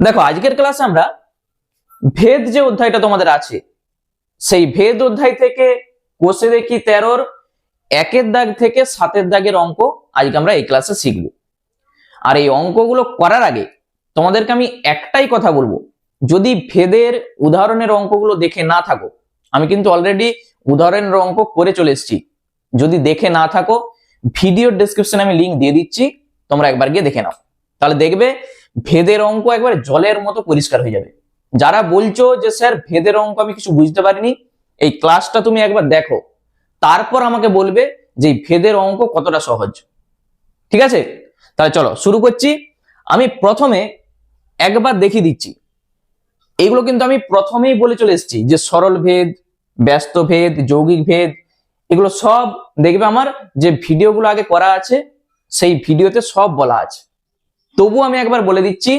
দেখো আজকের ক্লাসে আমরা ভেদ যে অধ্যায়টা তোমাদের আছে সেই ভেদ অধ্যায় থেকে কোষে দেখি 13-র 1-এর দাগ থেকে 7-এর দাগের অঙ্ক আজকে আমরা এই ক্লাসে শিখব। আর এই অঙ্কগুলো করার আগে তোমাদেরকে আমি একটাই কথা বলবো, যদি ভেদের উদাহরণের অঙ্কগুলো দেখে না থাকো, আমি কিন্তু অলরেডি উদাহরণের অঙ্ক করে চলে এসেছি, যদি দেখে না থাকো ভিডিওর ডেসক্রিপশনে আমি লিংক দিয়ে দিচ্ছি, তোমরা একবার গিয়ে দেখে নাও, তাহলে দেখবে ভেদের অঙ্ক একবার জলের মতো পরিষ্কার হয়ে যাবে। যারা বলছো যে স্যার ভেদের অঙ্ক আমি কিছু বুঝতে পারিনি, এই ক্লাসটা তুমি একবার দেখো, তারপর আমাকে বলবে যে ভেদের অঙ্ক কতটা সহজ। ঠিক আছে, তাহলে চলো শুরু করছি। আমি প্রথমে একবার দেখিয়ে দিচ্ছি, এইগুলো কিন্তু আমি প্রথমেই বলে চলে এসেছি যে সরল ভেদ, ব্যস্ত ভেদ, যৌগিক ভেদ, এগুলো সব দেখবে আমার যে ভিডিওগুলো আগে করা আছে সেই ভিডিওতে সব বলা আছে। তবু আমি একবার বলে দিচ্ছি,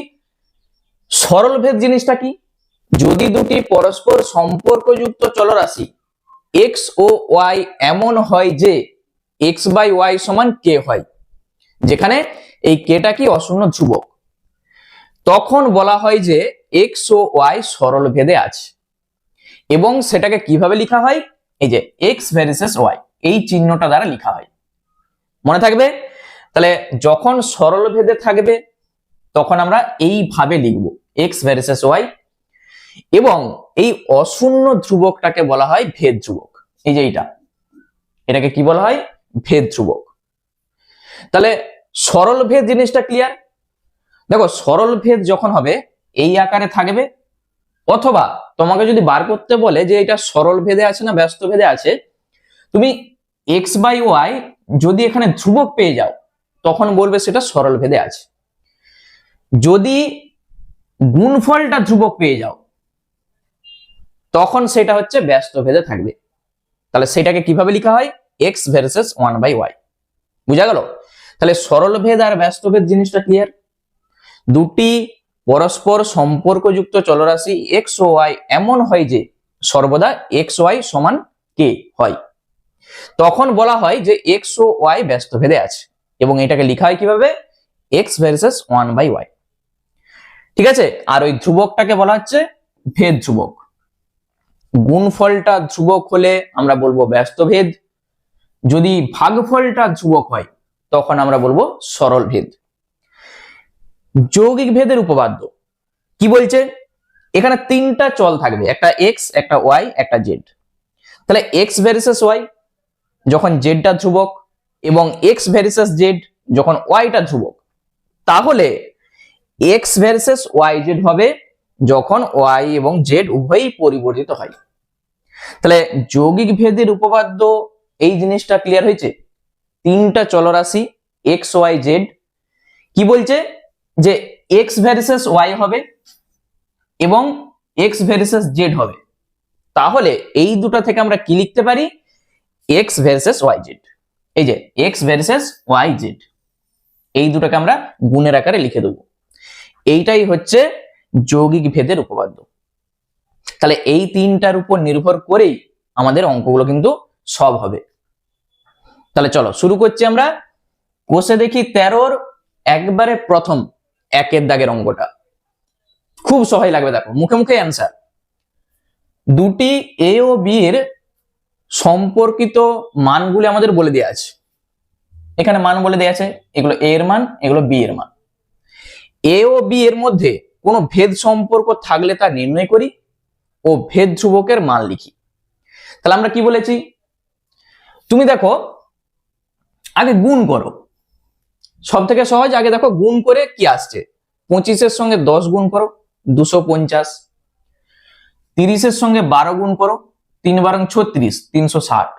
সরল ভেদ জিনিসটা কি? যদি দুটি পরস্পর সম্পর্কযুক্ত চলরাশি এক্স ও ওয়াই এমন হয় যে এক্স বাই ওয়াই সমান কে হয়, যেখানে এই কেটা কি অশূন্য ধ্রুবক, তখন বলা হয় যে এক্স ও ওয়াই সরল ভেদে আছে। এবং সেটাকে কিভাবে লেখা হয়? এই যে এক্স ভার্সেস ওয়াই, এই চিহ্নটা দ্বারা লেখা হয়, মনে থাকবে। তাহলে যখন সরল ভেদে থাকবে তখন আমরা এইভাবে লিখব এক্স ভার্সেস ওয়াই, এবং এই অশূন্য ধ্রুবকটাকে বলা হয় ভেদ ধ্রুবক। এই যে এটাকে কি বলা হয়? ভেদ ধ্রুবক। তাহলে সরল ভেদ জিনিসটা ক্লিয়ার। দেখো সরল ভেদ যখন হবে এই আকারে থাকবে, অথবা তোমাকে যদি বার করতে বলে যে এটা সরল ভেদে আছে না ব্যস্ত ভেদে আছে, তুমি এক্স বাই ওয়াই যদি এখানে ধ্রুবক পেয়ে যাও তখন বলবে সেটা সরল ভেদে আছে। যদি গুণফলটা ধ্রুবক পেয়ে যাও তখন সেটা হচ্ছে ব্যস্ত ভেদে থাকবে। তাহলে সেটাকে কিভাবে লেখা হয়? X versus 1/y। বুঝা গেল? তাহলে সরল ভেদ আর ব্যস্ত ভেদ জিনিসটা ক্লিয়ার। দুটি পরস্পর সম্পর্কযুক্ত চলরাশি এক্স ও ওয়াই এমন হয় যে সর্বদা এক্স ওয়াই সমান কে হয়, তখন বলা হয় যে এক্স ও ওয়াই ব্যস্ত ভেদে আছে। এবং এটাকে লেখা হয় কিভাবে? X versus 1/y। ঠিক আছে, আর ওই ধ্রুবকটাকে বলা হচ্ছে ভেদ ধ্রুবক। গুণফলটা ধ্রুবক হলে আমরা বলবো ব্যস্ত ভেদ, যদি ভাগফলটা ধ্রুবক হয় তখন আমরা বলবো সরল ভেদ। যৌগিক ভেদের উপপাদ্য কি বলছে? এখানে তিনটা চল থাকবে, একটা এক্স, একটা ওয়াই, একটা জেড। তাহলে এক্স ভার্সেস ওয়াই যখন জেডটা ধ্রুবক, এবং এক্স ভার্সেস জেড যখন ওয়াইটা ধ্রুবক, তাহলে এক্স ভার্সেস ওয়াই জেড হবে যখন ওয়াই এবং জেড উভয়ই পরিবর্তিত হয়। তাহলে যৌগিক ভেদের উপপাদ্য এই জিনিসটা ক্লিয়ার হয়েছে। তিনটা চলরাশি এক্স ওয়াই জেড, কি বলছে যে এক্স ভার্সেস ওয়াই হবে এবং এক্স ভার্সেস জেড হবে, তাহলে এই দুটো থেকে আমরা কি লিখতে পারি? X versus Y Z. এই যে এক্স ভার্সেস ওয়াই জেড, এই দুটোকে আমরা গুণের আকারে লিখে দেবো। এইটাই হচ্ছে যৌগিক ভেদের উপপাদ্য। তাহলে এই তিনটার উপর নির্ভর করেই আমাদের অঙ্কগুলো কিন্তু সব হবে। তাহলে চলো শুরু করছি আমরা। কোষে দেখি 13-র একবারে প্রথম 1-এর দাগের অঙ্কটা খুব সহজ লাগবে, দেখো মুখে মুখে অ্যান্সার। দুটি এ ও বি এর সম্পর্কিত মানগুলি আমাদের বলে দেওয়া আছে, এখানে মান বলে দেওয়া আছে, এগুলো এ এর মান, এগুলো বি এর মান। এ ও বি এর মধ্যে কোনো ভেদ সম্পর্ক থাকলে তা নির্ণয় করি ও ভেদ ধ্রুবকের মান লিখি। তাহলে আমরা কি বলেছি? তুমি দেখো আগে গুণ করো, সব থেকে সহজ। আগে দেখো গুণ করে কি আসছে। 25-এর সঙ্গে 10 গুণ করো 250, 30-এর সঙ্গে 12 গুণ করো 3 বারং 36 360।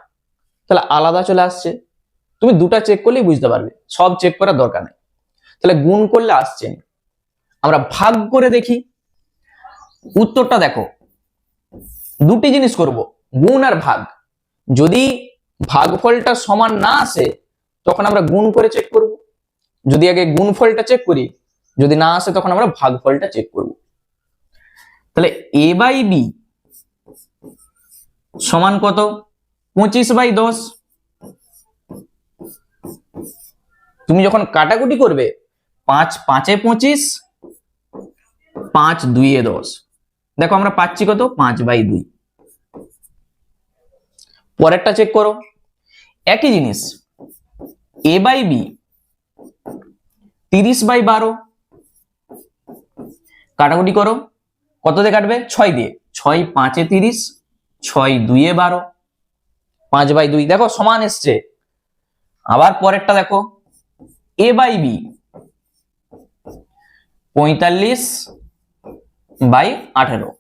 তাহলে আলাদা চলে আসছে। তুমি দুটা চেক করলেই বুঝতে পারবে, সব চেক করার দরকার নেই। তাহলে গুণ করলে আসছে, আমরা ভাগ করে দেখি উত্তরটা। দেখো দুটি জিনিস করব, গুণ আর ভাগ। যদি ভাগফলটা সমান না আসে তখন আমরা গুণ করে চেক করব, যদি আগে গুণফলটা চেক করি, যদি না আসে তখন আমরা ভাগফলটা চেক করব। তাহলে a বাই বি সমান কত? 25/10। তুমি যখন কাটাকুটি করবে 5 5-এ 25, 5 2 এ 10, দেখো আমরা পাচ্ছি কত 5/2। পরেরটা চেক করো, একই জিনিস a/b 30/12, কাটাকুটি করো, কত দিয়ে কাটবে 6 দিয়ে, 6 5 এ 30, 6 2 এ 12, 5/2, দেখো সমান এসছে। আবার পরেরটা দেখো a/b 45/18,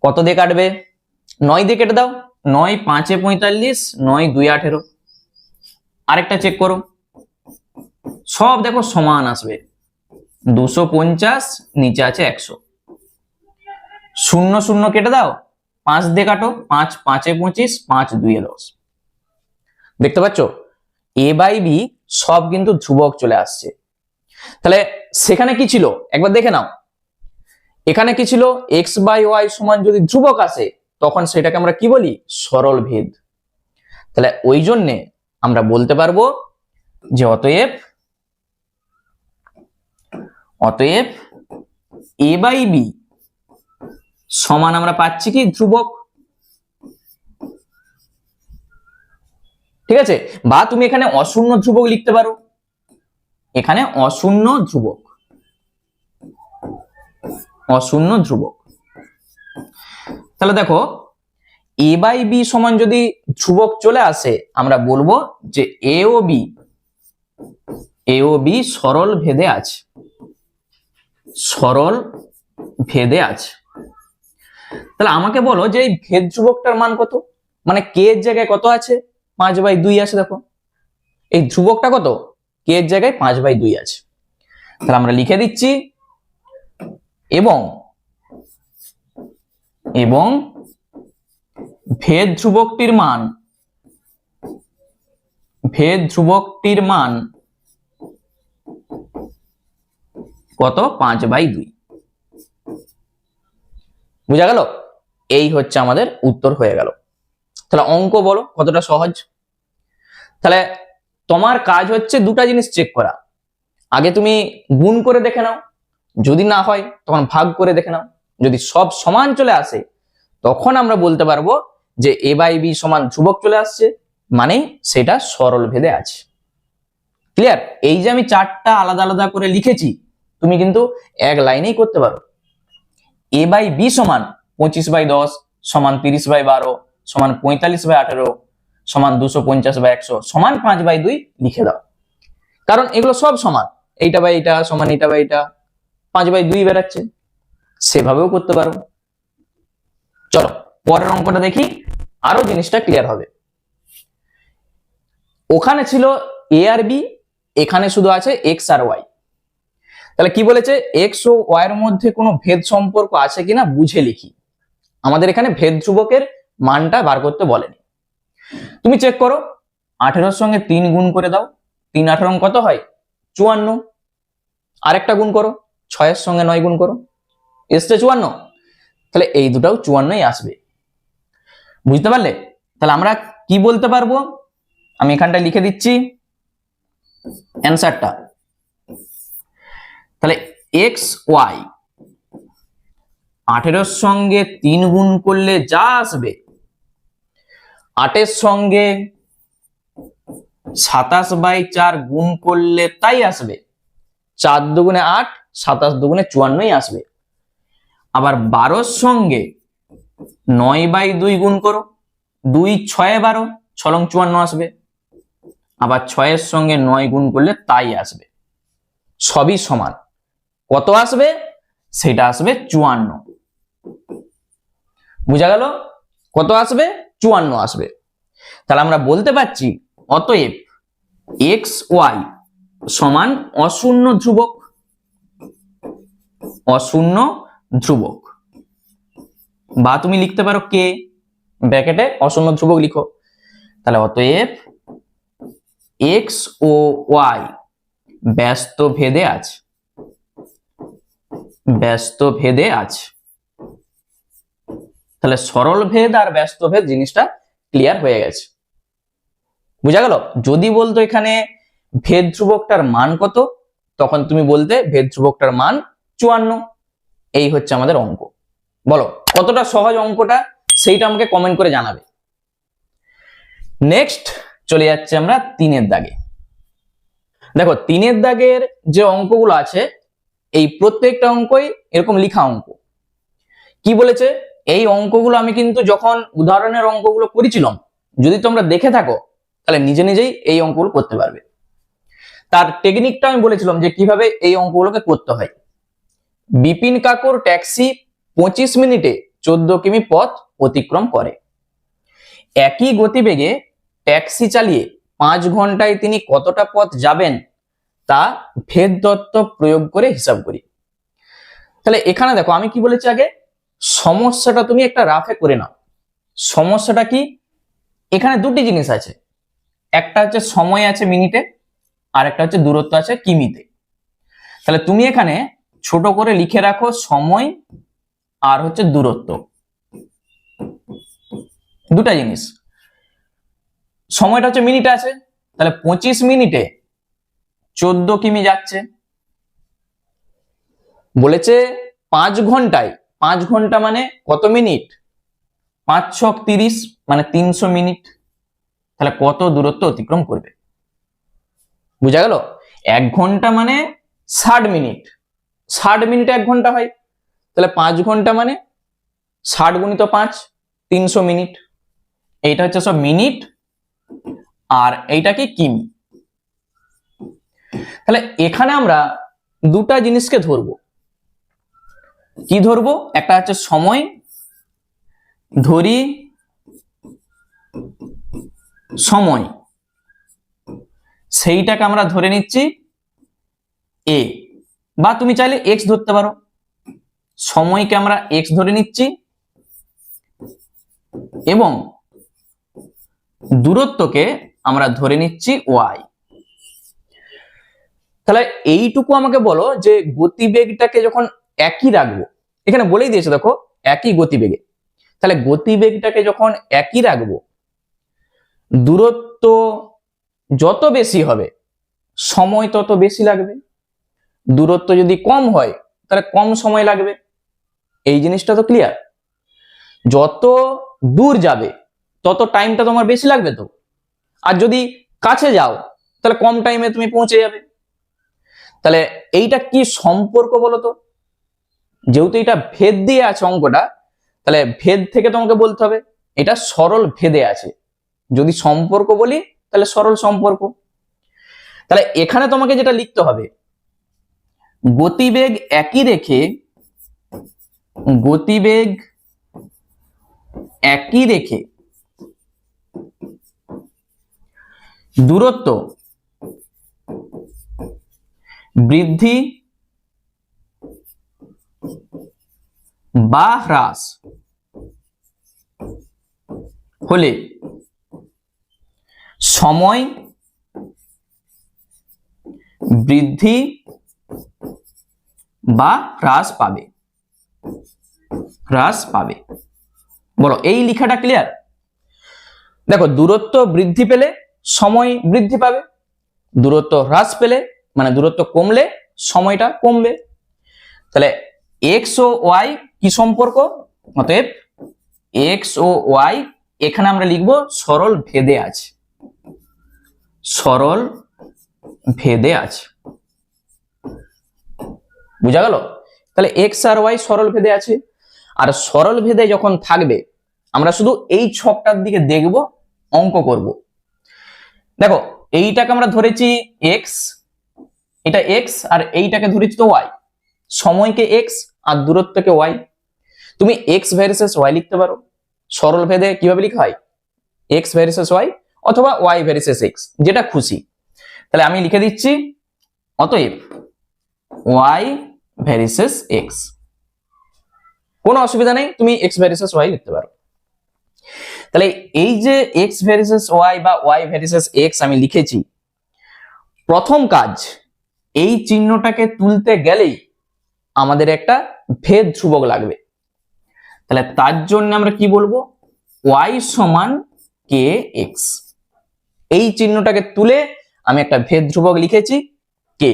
কত দিয়ে কাটবে 9 দিয়ে কেটে দাও, 9 5 এ 45, 9 2 এ 18। আরেকটা চেক করো, সব দেখো সমান আসবে, 250 নিচে আছে 100, 0 0 কেটে দাও, 5 দিয়ে কাটো, 5 5 এ 25, 5 2 এ 10। দেখতে পাচ্ছ a/b সব কিন্তু ধ্রুবক চলে আসছে। তাহলে সেখানে কি ছিল একবার দেখে নাও, এখানে কি ছিল x/y সমান যদি ধ্রুবক আসে তখন সেটাকে আমরা কি বলি সরল ভেদ। তাহলে ওই জন্যে আমরা বলতে পারবো যে অতএব a/b সমান আমরা পাচ্ছি কি ধ্রুবক। ঠিক আছে, বা তুমি এখানে অশূন্য ধ্রুবক লিখতে পারো, এখানে অশূন্য ধ্রুবক, অশূন্য ধ্রুবক। তাহলে দেখো a/b সমান যদি ধ্রুবক চলে আসে আমরা বলবো যে a ও b সরল ভেদে আছে, সরল ভেদে আছে। তাহলে আমাকে বলো যে এই ভেদ ধ্রুবকটার মান কত, মানে কে এর জায়গায় কত আছে 5/2 আছে, দেখো এই ধ্রুবকটা কত কে এর জায়গায় 5/2 আছে। তাহলে আমরা লিখে দিচ্ছি এবং ভেদ ধ্রুবকটির মান কত 5/2। বুঝা গেল? এই হচ্ছে আমাদের উত্তর হয়ে গেল। তাহলে অঙ্ক বলো কতটা সহজ। তাহলে তোমার কাজ হচ্ছে দুটা জিনিস চেক করা, আগে তুমি গুণ করে দেখে নাও, যদি না হয় তখন ভাগ করে দেখে নাও, যদি সব সমান চলে আসে তখন আমরা বলতে পারবো যে a/b সমান ধ্রুবক চলে আসছে, মানে সেটা সরল ভেদে আছে। ক্লিয়ার? এই যে আমি চারটা আলাদা আলাদা করে লিখেছি তুমি কিন্তু এক লাইনেই করতে পারো। a/b সমান 25/10 সমান 30/12 সমান 45/18 সমান 250/100 সমান 5/2 লিখে দাও, কারণ এগুলো সব সমান, এইটা বাই এইটা সমান এইটা বাই এইটা, 5/2 বেরাচ্ছে, সেভাবেও করতে পারো। চলো পরের অঙ্কটা দেখি, আরো জিনিসটা ক্লিয়ার হবে। ওখানে ছিল a আর b, এখানে শুধু আছে x আর y। তাহলে কি বলেছে x ও y এর মধ্যে কোনো ভেদ সম্পর্ক আছে কিনা বুঝে লিখি। আমাদের এখানে ভেদ ধ্রুবকের মানটা বার করতে বলেনি। তুমি চেক করো, 18 সঙ্গে 3 গুণ করে দাও, 3 18 কত হয় 54। আরেকটা গুণ করো, 6 এর সঙ্গে 9 গুণ করো, এসছে 54। তাহলে এই দুটাও 54ই আসবে। বুঝতে পারলে? তাহলে আমরা কি বলতে পারবো, আমি এখানটা লিখে দিচ্ছি অ্যানসারটা। তাহলে এক্স ওয়াই 18 সঙ্গে 3 গুণ করলে যা আসবে, 8 সঙ্গে 27/4 গুণ করলে তাই আসবে, 4 দুগুণে 8, 27 দুগুণে 54ই আসবে। আবার 12 সঙ্গে 9/2 গুণ করো, 2 6 12 6 লং 54 আসবে। আবার 6 এর সঙ্গে 9 গুণ করলে তাই আসবে, সবই সমান, কত আসবে সেটা আসবে 54। বুঝা গেল? কত আসবে 54 আসবে। তাহলে আমরা বলতে পারছি অতএব এক্স ওয়াই সমান অশূন্য ধ্রুবক, অশূন্য ধ্রুবক। বা তুমি লিখতে পারো কে ব্র্যাকেটে অশূন্য ধ্রুবক লিখো। তাহলে অতএব এক্স ও ওয়াই ব্যস্ত ভেদে আছে, ব্যস্ত ভেদে আছে। তাহলে সরল ভেদ আর ব্যস্ত ভেদ জিনিসটা ক্লিয়ার হয়ে গেছে। বুঝা গেল? যদি বলতো এখানে ভেদ ধ্রুবকটার মান কত, তখন তুমি বলতে ভেদ ধ্রুবকটার মান 54। এই হচ্ছে আমাদের অঙ্ক। বলো কতটা সহজ অঙ্কটা, সেইটা আমাকে কমেন্ট করে জানাবে। নেক্সট চলে যাচ্ছে আমরা 3-এর দাগে। দেখো 3-এর দাগের যে অঙ্কগুলো আছে, এই প্রত্যেকটা অঙ্কই এরকম লিখা অঙ্ক। কি বলেছে, এই অঙ্কগুলো আমি কিন্তু যখন উদাহরণের অঙ্কগুলো করেছিলাম, যদি তোমরা দেখে থাকো তাহলে নিজে নিজেই এই অঙ্কগুলো করতে পারবে। তার টেকনিকটা আমি বলেছিলাম যে কিভাবে এই অঙ্কগুলোকে করতে হয়। বিপিন কাকুর ট্যাক্সি 25 মিনিটে 14 কিমি পথ অতিক্রম করে। একই গতিবেগে ট্যাক্সি চালিয়ে 5 ঘন্টায় তিনি কতটা পথ যাবেন তা ভেদ তত্ত্ব প্রয়োগ করে হিসাব করি। তাহলে এখানে দেখো আমি কি বলেছি, আগে সমস্যাটা তুমি একটা রাফে করে নাও। সমস্যাটা কি, এখানে দুটি জিনিস আছে, একটা হচ্ছে সময় আছে মিনিটে, আর একটা হচ্ছে দূরত্ব আছে কিমিতে। তাহলে তুমি এখানে ছোট করে লিখে রাখো সময় আর হচ্ছে দূরত্ব, দুটা জিনিস। সময়টা হচ্ছে মিনিটে আছে, তাহলে 25 মিনিটে 14 কিমি যাচ্ছে। বলেছে 5 ঘন্টায়, 5 ঘন্টা মানে কত মিনিট, 5 ছক 30 মানে 300 মিনিট। তাহলে কত দূরত্ব অতিক্রম করবে, বুঝা গেল? 1 ঘন্টা মানে 60 মিনিট, 60 মিনিটে 1 ঘন্টা হয়, তাহলে 5 ঘন্টা মানে 60 গুণিত 5, 300 মিনিট। এইটা হচ্ছে সব মিনিট, আর এইটা কি কিমি। তাহলে এখানে আমরা দুটা জিনিসকে ধরবো। কি ধরবো, একটা হচ্ছে সময়, ধরি সময়, সেইটাকে আমরা ধরে নিচ্ছি এ, বা তুমি চাইলে এক্স ধরতে পারো। সময়কে আমরা এক্স ধরে নিচ্ছি এবং দূরত্বকে আমরা ধরে নিচ্ছি ওয়াই। তাহলে এইটুকু আমাকে বলো যে গতিবেগটাকে যখন একই রাখবো, এখানে বলেই দিয়েছে দেখো একই গতিবেগে, তাহলে গতিবেগটাকে যখন একই রাখবো, দূরত্ব যত বেশি হবে সময় তত বেশি লাগবে, দূরত্ব যদি কম হয় তাহলে কম সময় লাগবে। এই জিনিসটা তো ক্লিয়ার। যত দূর যাবে তত টাইমটা তোমার বেশি লাগবে তো, আর যদি কাছে যাও তাহলে কম টাইমে তুমি পৌঁছে যাবে। তাহলে এইটা কি সম্পর্ক বলো তো, যেহেতু এটা ভেদ দিয়ে আছে অঙ্কটা, তাহলে ভেদ থেকে তোমাকে বলতে হবে এটা সরল ভেদে আছে। যদি সম্পর্ক বলি তাহলে সরল সম্পর্ক। তাহলে এখানে তোমাকে যেটা লিখতে হবে, গতিবেগ একই রেখে, গতিবেগ একই রেখে দূরত্ব বৃদ্ধি বা হ্রাস হলে সময় বৃদ্ধি বা হ্রাস পাবে, হ্রাস পাবে। বলো এই লেখাটা ক্লিয়ার? দেখো দূরত্ব বৃদ্ধি পেলে সময় বৃদ্ধি পাবে, দূরত্ব হ্রাস পেলে মানে দূরত্ব কমলে সময়টা কমবে। তাহলে এক্স ও ওয়াই কি সম্পর্ক, অতএব এক্স ও ওয়াই এখানে আমরা লিখবো সরল ভেদে আছে, সরল ভেদে আছে। বুঝা গেল? তাহলে এক্স আর ওয়াই সরল ভেদে আছে, আর সরল ভেদে যখন থাকবে আমরা শুধু এই ছকটার দিকে দেখব, অঙ্ক করব। দেখো এইটাকে আমরা ধরেছি এক্স, এটা এক্স, আর এইটাকে ধরেছি তো ওয়াই। সময়কে এক্স আর দূরত্বকে ওয়াই। তুমি এক্স ভার্সেস ওয়াই লিখতে পারো। সরল ভেদে কিভাবে লেখা হয়, এক্স ভার্সেস ওয়াই অথবা ওয়াই ভার্সেস এক্স, যেটা খুশি। তাহলে আমি লিখে দিচ্ছি অতএব ওয়াই ভার্সেস এক্স। কোনো অসুবিধা নেই, তুমি এক্স ভার্সেস ওয়াই লিখতে পারো। তাহলে এই যে এক্স ভার্সেস ওয়াই বা ওয়াই ভার্সেস এক্স আমি লিখেছি, প্রথম কাজ এই চিহ্নটাকে তুলতে গেলেই আমাদের একটা ভেদ ধ্রুবক লাগবে। তাহলে তার জন্য আমরা কি বলবো, ওয়াই সমান কে এক্স। এই চিহ্নটাকে তুলে আমি একটা ভেদ ধ্রুবক লিখেছি কে।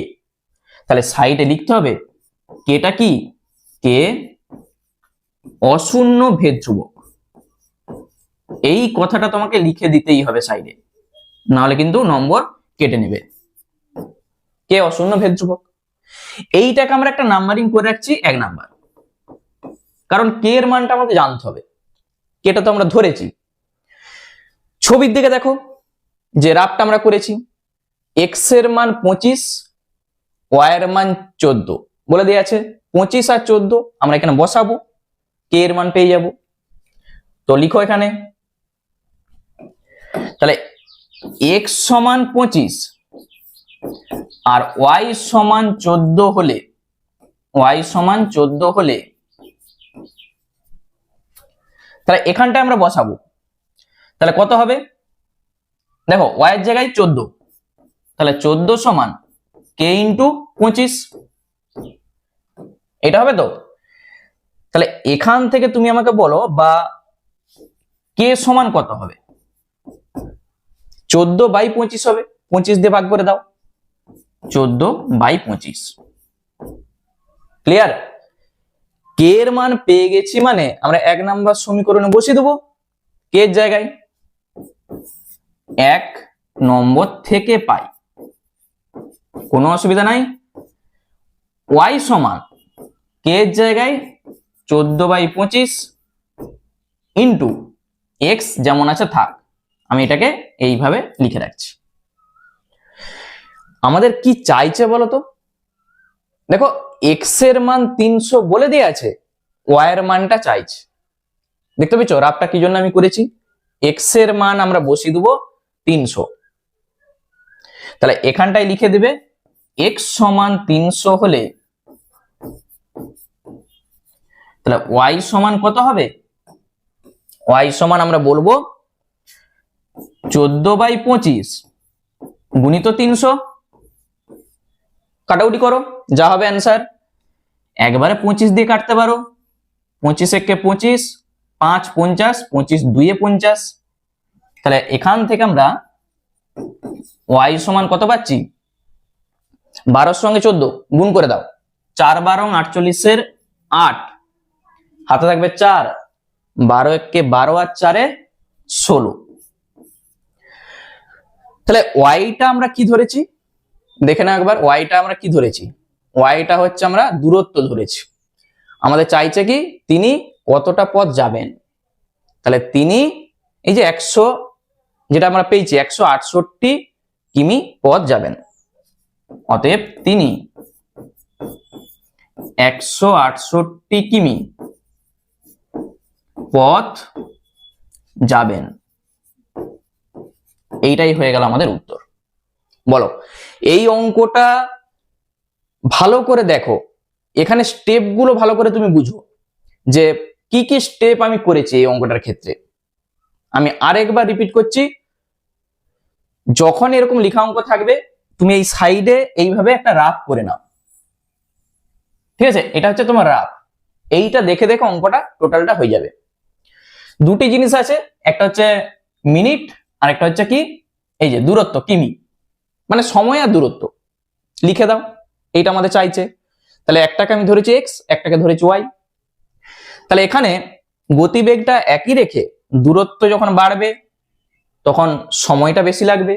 তাহলে সাইডে লিখতে হবে কেটা কি, কে অশূন্য ভেদ ধ্রুবক। এই কথাটা তোমাকে লিখে দিতেই হবে সাইডে, নাহলে কিন্তু নম্বর কেটে নেবে। কে অশূন্য ভেদ ধ্রুবক, এইটাকে আমরা একটা নাম্বারিং করে রাখছি 1 নাম্বার, কারণ কে এর মানটা আমাকে জানতে হবে, কেটা তো আমরা ধরেছি। ছবির দিকে দেখো, যে রাফটা আমরা করেছি, এক্স এর মান 25, ওয়াই এর মান 14 বলে দেওয়া আছে। 25 আর 14 আমরা এখানে বসাবো, কে এর মান পেয়ে যাব। তো লিখো এখানে, তাহলে এক্স সমান 25 আর ওয়াই সমান 14 হলে, ওয়াই সমান 14 হলে তাহলে এখানটা আমরা বসাবো। তাহলে কত হবে, দেখো ওয়াই এর জায়গায় 14, তাহলে 14 সমান কে ইন্টু 25, এটা হবে তো। তাহলে এখান থেকে তুমি আমাকে বলো বা কে সমান কত হবে, 14/25 হবে, 25 দিয়ে ভাগ করে দাও, 14/25। ক্লিয়ার? কে এর মান পেয়ে গেছি মানে আমরা 1 নাম্বার সমীকরণে বসিয়ে দেবো কে এর জায়গায়, 1 নম্বর থেকে পাই, কোনো অসুবিধা নাই। ওয়াই সমান কে এর জায়গায় 14/25 ইন্টু এক্স যেমন আছে থাক, আমি এটাকে এইভাবে লিখে রাখছি। আমাদের কি চাইছে বলতো, দেখো এক্স এর মান 300 বলে দেয়া আছে, ওয়াই এর মানটা চাইছে। দেখতে পেয়েছো রাফটা কি জন্য আমি করেছি, এক্স এর মান আমরা বসিয়ে দেবো 300, তাহলে এখানটায় লিখে দিবে এক্স সমান 300 হলে তাহলে ওয়াই সমান কত হবে, ওয়াই সমান আমরা বলবো 14/25 গুণিত 300, কাটাকুটি করো যা হবে অ্যান্সার। একবারে 25 দিয়ে কাটতে পারো, 25 একে 25, 5 50, 25 2 50, তাহলে এখান থেকে আমরা ওয়াই সমান কত পাচ্ছি, 12 সঙ্গে 14 গুণ করে দাও, 4 12 48 8, হাতে থাকবে 4, 12 একে 12 আর 4 16। তাহলে ওয়াইটা আমরা কি ধরেছি দেখে না একবার, ওয়াইটা আমরা কি ধরেছি, ওয়াইটা হচ্ছে আমরা দূরত্ব ধরেছি। আমাদের চাইছে কি তিনি কতটা পথ যাবেন, তাহলে তিনি এই যে 100 যেটা আমরা পেয়েছি 168 কিমি পথ যাবেন, অতএব তিনি 168 কিমি পথ যাবেন। এইটাই হয়ে গেল আমাদের উত্তর। বলো এই অঙ্কটা ভালো করে দেখো, এখানে স্টেপগুলো ভালো করে তুমি বুঝো যে কি কি স্টেপ আমি করেছি এই অঙ্কটার ক্ষেত্রে। আমি আরেকবার রিপিট করছি, যখন এরকম লেখা অঙ্ক থাকবে তুমি এই সাইডে এইভাবে একটা রাফ করে নাও, ঠিক আছে, এটা হচ্ছে তোমার রাফ। এইটা দেখে দেখে অঙ্কটা টোটালটা হয়ে যাবে। দুটি জিনিস আছে, একটা হচ্ছে মিনিট আর একটা হচ্ছে কি এই যে দূরত্ব, কিমি মানে সময় আর দূরত্ব লিখে দাও, এইটা আমাদের চাইছে। তাহলে একটাকে আমি ধরেছি এক্স, একটাকে ধরেছি ওয়াই। তাহলে এখানে গতিবেগটা একই রেখে দূরত্ব যখন বাড়বে তখন সময়টা বেশি লাগবে,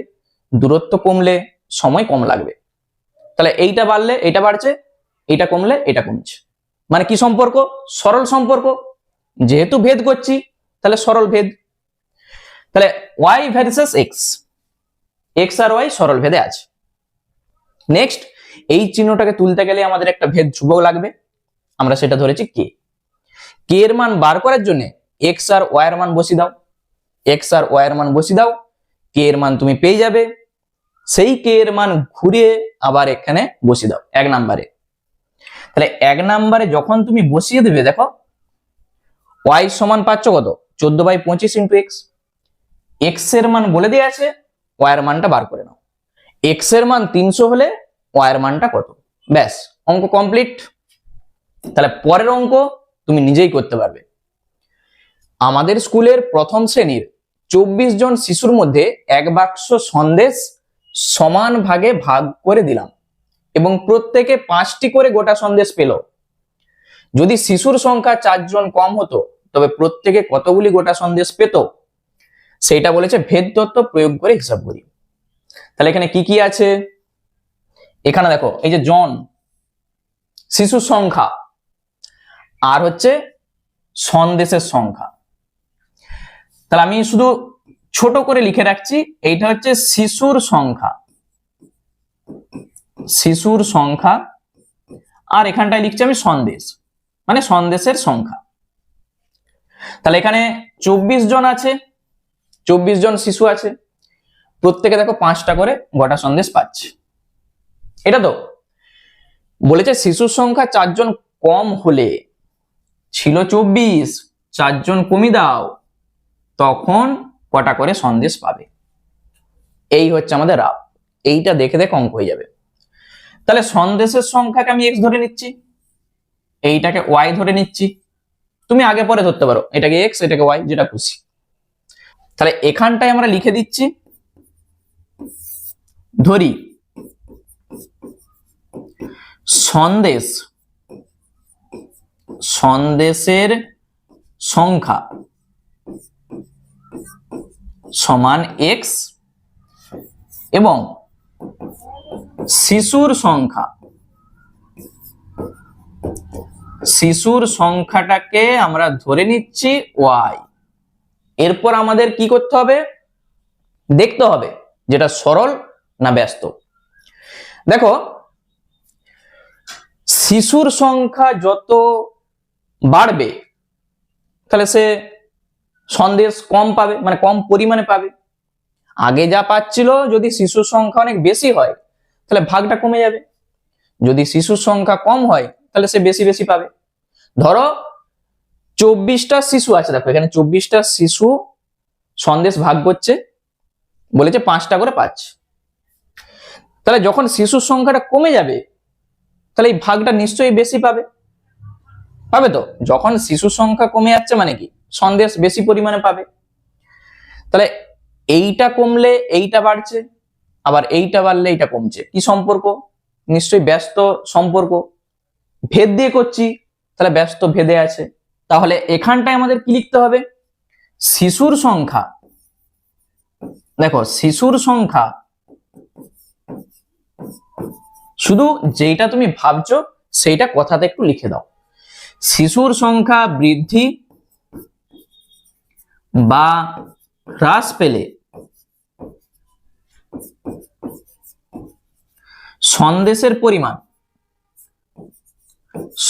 দূরত্ব কমলে সময় কম লাগবে। তাহলে এইটা বাড়লে এটা বাড়ছে, এটা কমলে এটা কমছে, মানে কি সম্পর্ক, সরল সম্পর্ক, যেহেতু ভেদ করছি তাহলে সরল ভেদ। তাহলে ওয়াই ভার্সেস এক্স, এক্স আর ওয়াই সরল ভেদে আছে। নেক্সট এই চিহ্নটাকে তুলতে গেলে আমাদের একটা ভেদ ধ্রুবক লাগবে, আমরা সেটা ধরেছি কে। কে এর মান বার করার জন্য এক্স আর ওয়াই এর মান বসিয়ে দাও, এক্স আর ওয়াই এর মান বসিয়ে দাও, কে এর মান তুমি পেয়ে যাবে। সেই কে এর মান ঘুরিয়ে আবার এখানে বসিয়ে দাও 1 নম্বরে। তাহলে 1 নম্বরে যখন তুমি বসিয়ে দেবে দেখো ওয়াই সমান পাচ্ছ কত, 14/25 ইন্টু এক্স। এক্স এর মান বলে দেওয়া আছে, ওয়াই এর মানটা বার করে নাও। এক্স এর মান 300 হলে ওয়াই এর মানটা কত, ব্যাস অঙ্ক কমপ্লিট। তাহলে পরের অঙ্ক তুমি নিজেই করতে পারবে। আমাদের স্কুলের প্রথম শ্রেণীর 24 জন শিশুর মধ্যে 1 বাক্স সন্দেশ সমান ভাগে ভাগ করে দিলাম এবং প্রত্যেকে 5টি করে গোটা সন্দেশ পেল। যদি শিশুর সংখ্যা 4 জন কম হতো তবে প্রত্যেকে কতগুলি গোটা সন্দেশ পেত, সেইটা বলেছে ভেদ তত্ত্ব প্রয়োগ করে হিসাব করি। তাহলে এখানে কি কি আছে, এখানে দেখো এই যে জন শিশুর সংখ্যা আর হচ্ছে সন্দেশের সংখ্যা। তাহলে আমি শুধু ছোট করে লিখে রাখছি, এইটা হচ্ছে শিশুর সংখ্যা, শিশুর সংখ্যা, আর এখানটায় লিখছি আমি সন্দেশ, মানে সন্দেশের সংখ্যা। তাহলে এখানে 24 জন আছে, 24 জন শিশু আছে, প্রত্যেকে দেখো 5টা করে গোটা সন্দেশ পাচ্ছে। এটা তো বলেছে শিশুর সংখ্যা 4 জন কম হলে, ছিল 24, 4 জন কমিয়ে দাও, তখন কটা করে সন্দেশ পাবে। এই হচ্ছে আমাদের রাব। এইটা দেখে দেখে অঙ্ক হয়ে যাবে। তাহলে সন্দেশের সংখ্যাকে আমি x ধরে নিচ্ছি, এইটাকে y ধরে নিচ্ছি, তুমি আগে পরে ধরতে পারো, এটাকে x এটাকে y যেটা খুশি। তাহলে এখানটায় আমরা লিখে দিচ্ছি, ধরি সন্দেশ, সন্দেশের সংখ্যা সমান x এবং শিশুর সংখ্যা, শিশুর সংখ্যাটাকে আমরা ধরে নিচ্ছি y। এরপর আমাদের কি করতে হবে, দেখতে হবে যেটা সরল না ব্যস্ত। দেখো শিশুর সংখ্যা যত বাড়বে তাহলে সে সন্দেশ কম পাবে, মানে কম পরিমাণে পাবে। আগে যা পাচ্ছিল, যদি শিশুর সংখ্যা অনেক বেশি হয় তাহলে ভাগটা কমে যাবে, যদি শিশুর সংখ্যা কম হয় তাহলে সে বেশি বেশি পাবে। ধরো 24টা শিশু আছে, দেখো এখানে 24টা শিশু সন্দেশ ভাগ করছে, বলেছে 5টা করে পাচ্ছে। তাহলে যখন শিশুর সংখ্যাটা কমে যাবে তাহলে এই ভাগটা নিশ্চয়ই বেশি পাবে, পাবে তো। যখন শিশুর সংখ্যা কমে যাচ্ছে মানে কি, সন্দেশ বেশি পরিমাণে পাবে। তাহলে এইটা কমলে এইটা বাড়ছে, আবার এইটা বাড়লে এইটা কমছে, কি সম্পর্ক, নিশ্চয়ই ব্যস্ত সম্পর্ক, ভেদ দিয়ে করছি, তাহলে ব্যস্ত ভেদে আছে। তাহলে এখানটায় আমাদের কি লিখতে হবে, শিশুর সংখ্যা, দেখো শিশুর সংখ্যা, শুধু যেটা তুমি ভাবছো সেইটা কথাতে একটু লিখে দাও। শিশুর সংখ্যা বৃদ্ধি বা হ্রাস পেলে সন্দেশের পরিমাণ,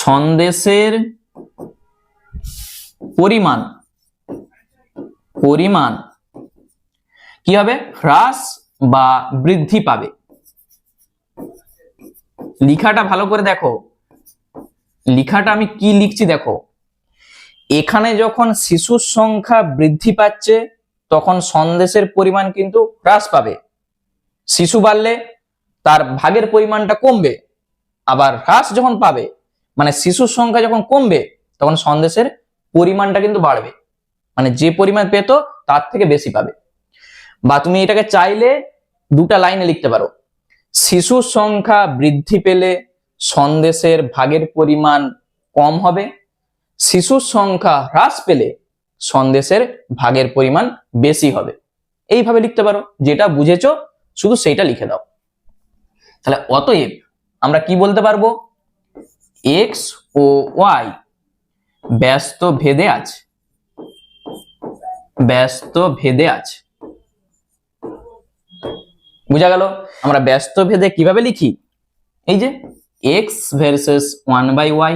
সন্দেশের পরিমাণ, পরিমাণ কি হবে, হ্রাস বা বৃদ্ধি পাবে। লিখাটা ভালো করে দেখো, লিখাটা আমি কি লিখছি দেখো, এখানে যখন শিশুর সংখ্যা বৃদ্ধি পাচ্ছে তখন সন্দেশের পরিমাণ কিন্তু হ্রাস পাবে। শিশু বাড়লে তার ভাগের পরিমাণটা কমবে, আবার হ্রাস যখন পাবে মানে শিশুর সংখ্যা যখন কমবে তখন সন্দেশের পরিমাণটা কিন্তু বাড়বে, মানে যে পরিমাণ পেত তার থেকে বেশি পাবে। বা তুমি এটাকে চাইলে দুটা লাইনে লিখতে পারো, শিশুর সংখ্যা বৃদ্ধি পেলে সন্দেশের ভাগের পরিমাণ কম হবে, শিশুর সংখ্যা হ্রাস পেলে সন্দেশের ভাগের পরিমাণ বেশি হবে। এইভাবে লিখতে পারো, যেটা বুঝেছো শুধু সেইটা লিখে দাও। তাহলে অতএব আমরা কি বলতে পারবো, x ও y ব্যস্ত ভেদে আছে, ব্যস্ত ভেদে আছে। বুঝা গেল আমরা ব্যস্ত ভেদে কিভাবে লিখি, এই যে x ভার্সেস 1/y,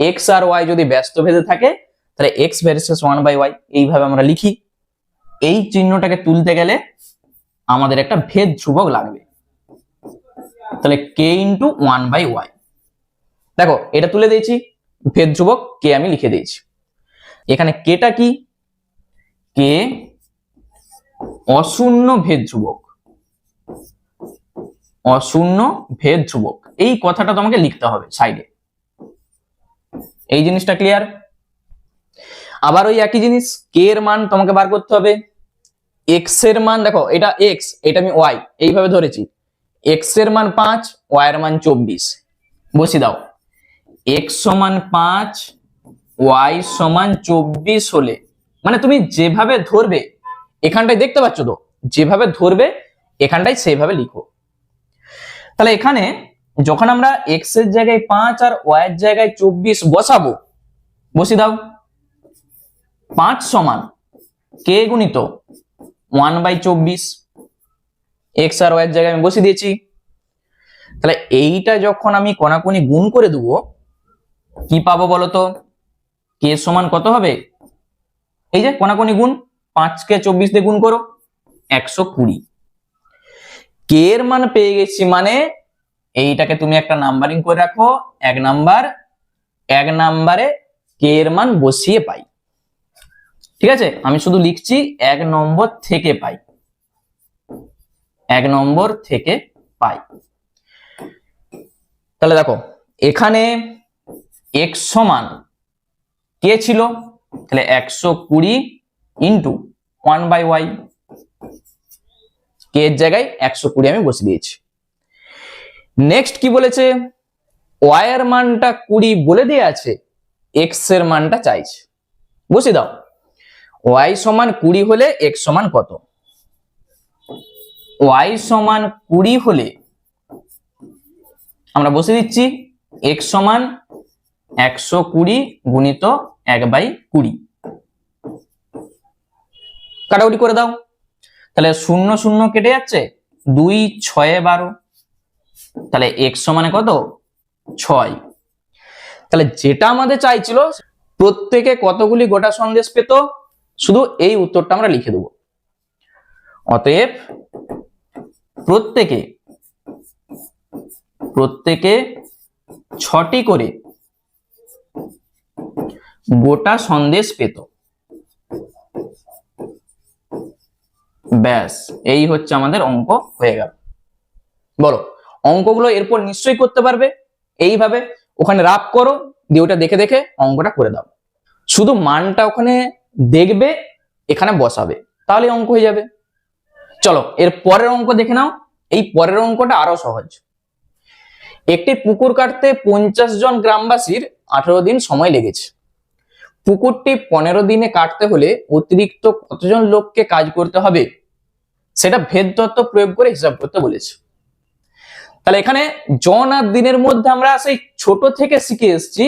x আর y যদি ব্যস্ত ভেদে থাকে তাহলে x ভার্সেস 1/y এইভাবে আমরা লিখি। এই চিহ্নটাকে তুলতে গেলে আমাদের একটা ভেদ ধ্রুবক লাগবে, তাহলে k × 1/y। দেখো এটা তুলে দিয়েছি, ভেদ ধ্রুবক k আমি লিখে দিয়েছি। এখানে kটা কি, k অশূন্য ভেদ ধ্রুবক, অশূন্য ভেদ ধ্রুবক, এই কথাটা তোমাকে লিখতে হবে সাইডে। এই জিনিসটা ক্লিয়ার। আবার ওই একই জিনিস, k এর মান তোমাকে বার করতে হবে, x এর মান, দেখো এটা x, এটা আমি y এইভাবে ধরেছি, x এর মান 5, y এর মান 24, বসিয়ে দাও। x সমান 5 y সমান 24 হলে, মানে তুমি যেভাবে ধরবে এখানটায় দেখতে পাচ্ছ তো, যেভাবে ধরবে এখানটায় সেইভাবে লিখো। তাহলে এখানে যখন আমরা x এর জায়গায় 5 আর y এর জায়গায় 24 বসাবো, বসিয়ে দাও। 5 সমান k গুণিত 1/24, x আর y এর জায়গায় আমি বসিয়ে দিয়েছি। তাহলে এইটা যখন আমি কোনাকুনি গুণ করে দেবো, কি পাবো বলতো? k সমান কত হবে? এই যে কোনাকুনি গুণ, 5 কে 24 দিয়ে গুণ করো, 120। k এর মান পেয়ে গেছি, মানে এইটাকে তুমি একটা নাম্বারিং করে রাখো, 1 নাম্বার, 1 নাম্বারে k এর মান বসিয়ে পাই। ঠিক আছে, আমি শুধু লিখছি 1 নম্বর থেকে পাই, 1 নম্বর থেকে পাই। তাহলে দেখো এখানে x সমান k ছিল, তাহলে 120 ইন্টু 1/y, k এর জায়গায় 120 আমি বসিয়ে দিয়েছি। নেক্সট কি বলেছে? y এর মানটা 20 বলে দিয়ে আছে, x এর মানটা চাইছে, বসিয়ে দাও। y সমান 20 হলে x সমান কত? y সমান 20 হলে আমরা বসিয়ে দিচ্ছি x সমান 120 গুণিত 1/20, কাটাকুটি করে দাও। তাহলে 0 0 কেটে যাচ্ছে, 2 6 12, তাহলে x সমানে কত? 6। তাহলে যেটা আমাদের চাইছিল, প্রত্যেকে কতগুলি গোটা সন্দেশ পেত, শুধু এই উত্তরটা আমরা লিখে দেব। অতএব প্রত্যেকে 6টি করে গোটা সন্দেশ পেত। ব্যাস, এই হচ্ছে আমাদের অঙ্ক হয়ে গেল। বলো, অঙ্কগুলো এরপর নিশ্চয়ই করতে পারবে এইভাবে, ওখানে রাফ করো, দিয়ে ওটা দেখে দেখে অঙ্কটা করে দাও। শুধু মানটা ওখানে দেখবে, এখানে বসাবে, তাহলে অঙ্ক হয়ে যাবে। চলো এর পরের অঙ্ক দেখে নাও। এই পরের অঙ্কটা আরো সহজ। একটি পুকুর কাটতে 50 জন গ্রামবাসীর 18 দিন সময় লেগেছে। পুকুরটি 15 দিনে কাটতে হলে অতিরিক্ত কতজন লোককে কাজ করতে হবে, সেটা ভেদ তত্ত্ব প্রয়োগ করে হিসাব করতে বলেছে। তাহলে এখানে জন আর দিনের মধ্যে আমরা সেই ছোট থেকে শিখে এসেছি,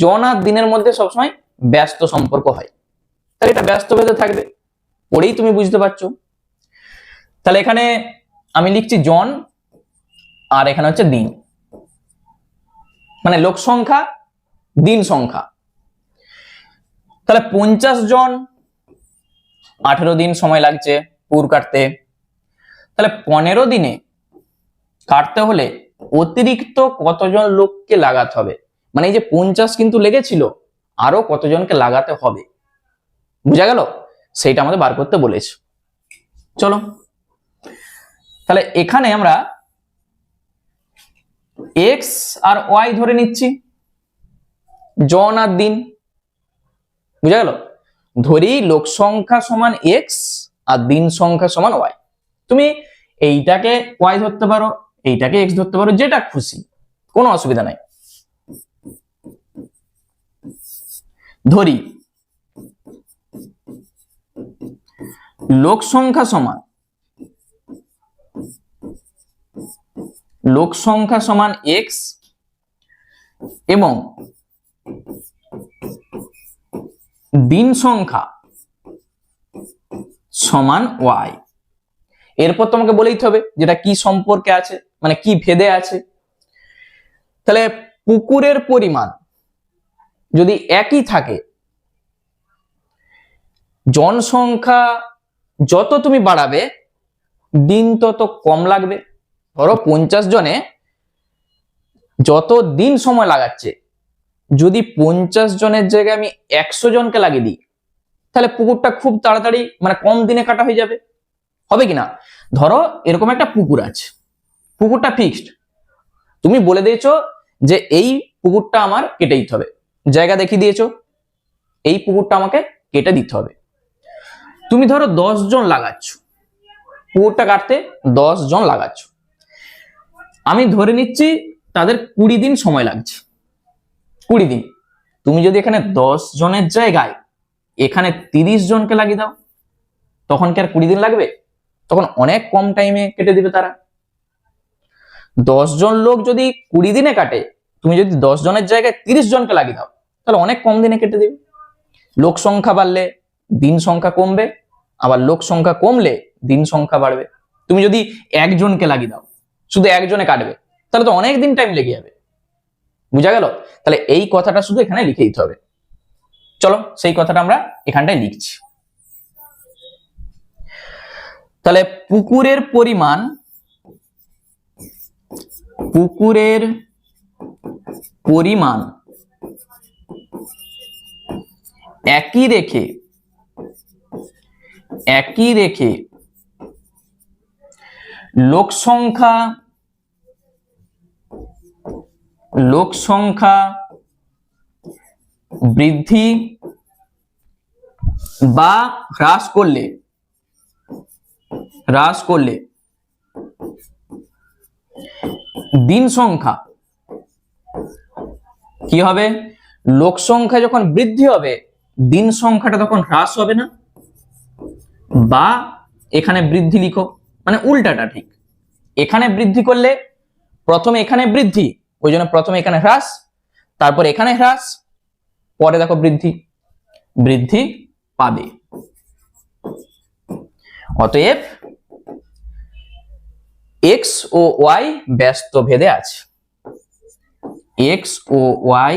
জন আর দিনের মধ্যে সবসময় ব্যস্ত সম্পর্ক হয়, তাহলে এটা ব্যস্ত ভেদে থাকবে, পড়েই তুমি বুঝতে পারছো। তাহলে এখানে আমি লিখছি জন, আর এখানে হচ্ছে দিন, মানে লোক সংখ্যা, দিন সংখ্যা। তাহলে 50 জন, 18 দিন সময় লাগছে পুকুর কাটতে। তাহলে 15 দিনে কাটতে হলে অতিরিক্ত কতজন লোককে লাগাতে হবে, মানে এই যে 50 কিন্তু লেগেছিল, আরো কতজনকে লাগাতে হবে, বুঝা গেল? সেইটা আমাদের বার করতে বলেছে। চলো তাহলে এখানে আমরা x আর y ধরে নিচ্ছি, জন আর দিন, বুঝা গেল? ধরি লোক সংখ্যা সমান x আর দিন সংখ্যা সমান y। তুমি এইটাকে y ধরতে পারো, এইটাকে x ধরতে পারো, যেটা খুশি, কোনো অসুবিধা নাই। ধরি লোক সংখ্যা সমান x এবং দিন সংখ্যা সমান y। এরপর তোমাকে বলেই হবে যেটা কি সম্পর্কে আছে, মানে কি ভেদে আছে। তাহলে পুকুরের পরিমাণ যদি একই থাকে, জনসংখ্যা যত তুমি বাড়াবে, দিন তত কম লাগবে। ধরো 50 জনে যত দিন সময় লাগাচ্ছে, যদি 50 জনের জায়গায় আমি 100 জনকে লাগিয়ে দিই, তাহলে পুকুরটা খুব তাড়াতাড়ি, মানে কম দিনে কাটা হয়ে যাবে, হবে কিনা? ধরো এরকম একটা পুকুর আছে, পুকুরটা ফিক্সড, তুমি বলে দিয়েছো যে এই পুকুরটা আমার কেটে দিতে হবে, জায়গা দেখিয়ে দিয়েছো, এই পুকুরটা আমাকে কেটে দিতে হবে। তুমি ধরো 10 জন লাগাচ্ছ, পুকুরটা কাটতে 10 জন লাগাচ্ছ, আমি ধরে নিচ্ছি তাদের 20 দিন সময় লাগছে। 20 দিন। তুমি যদি এখানে 10 জনের জায়গায় এখানে 30 জনকে লাগিয়ে দাও, তখন কি আর 20 দিন লাগবে? তখন অনেক কম টাইমে কেটে দিবে তারা। 10 জন লোক যদি 20 দিনে কাটে, তুমি যদি 10 জনের জায়গায় 30 জনকে লাগিয়ে দাও, তাহলে অনেক কম দিনে কেটে দিবে। লোক সংখ্যা বাড়লে দিন সংখ্যা কমবে, আবার লোক সংখ্যা কমলে দিন সংখ্যা বাড়বে। তুমি যদি একজনকে লাগিয়ে দাও, শুধু একজনে কাটবে, তাহলে তো অনেক দিন টাইম লেগে যাবে। বুঝা গেল? তাহলে এই কথাটা শুধু এখানে লিখে দিতে হবে। চলো সেই কথাটা আমরা এখানটায় লিখছি। তাহলে পুকুরের পরিমাণ একই রেখে লোক সংখ্যা বৃদ্ধি বা হ্রাস করলে দিন সংখ্যা কি হবে? লোক সংখ্যা যখন বৃদ্ধি হবে, দিন সংখ্যাটা তখন হ্রাস হবে না? বা এখানে বৃদ্ধি লিখো, মানে উল্টাটা ঠিক। এখানে বৃদ্ধি করলে প্রথমে এখানে বৃদ্ধি, ওই জন্য প্রথমে এখানে হ্রাস, তারপর এখানে হ্রাস, পরে দেখো বৃদ্ধি পাবে। অতএব এক্স ও ওয়াই ব্যস্ত ভেদে আছে। এক্স ও ওয়াই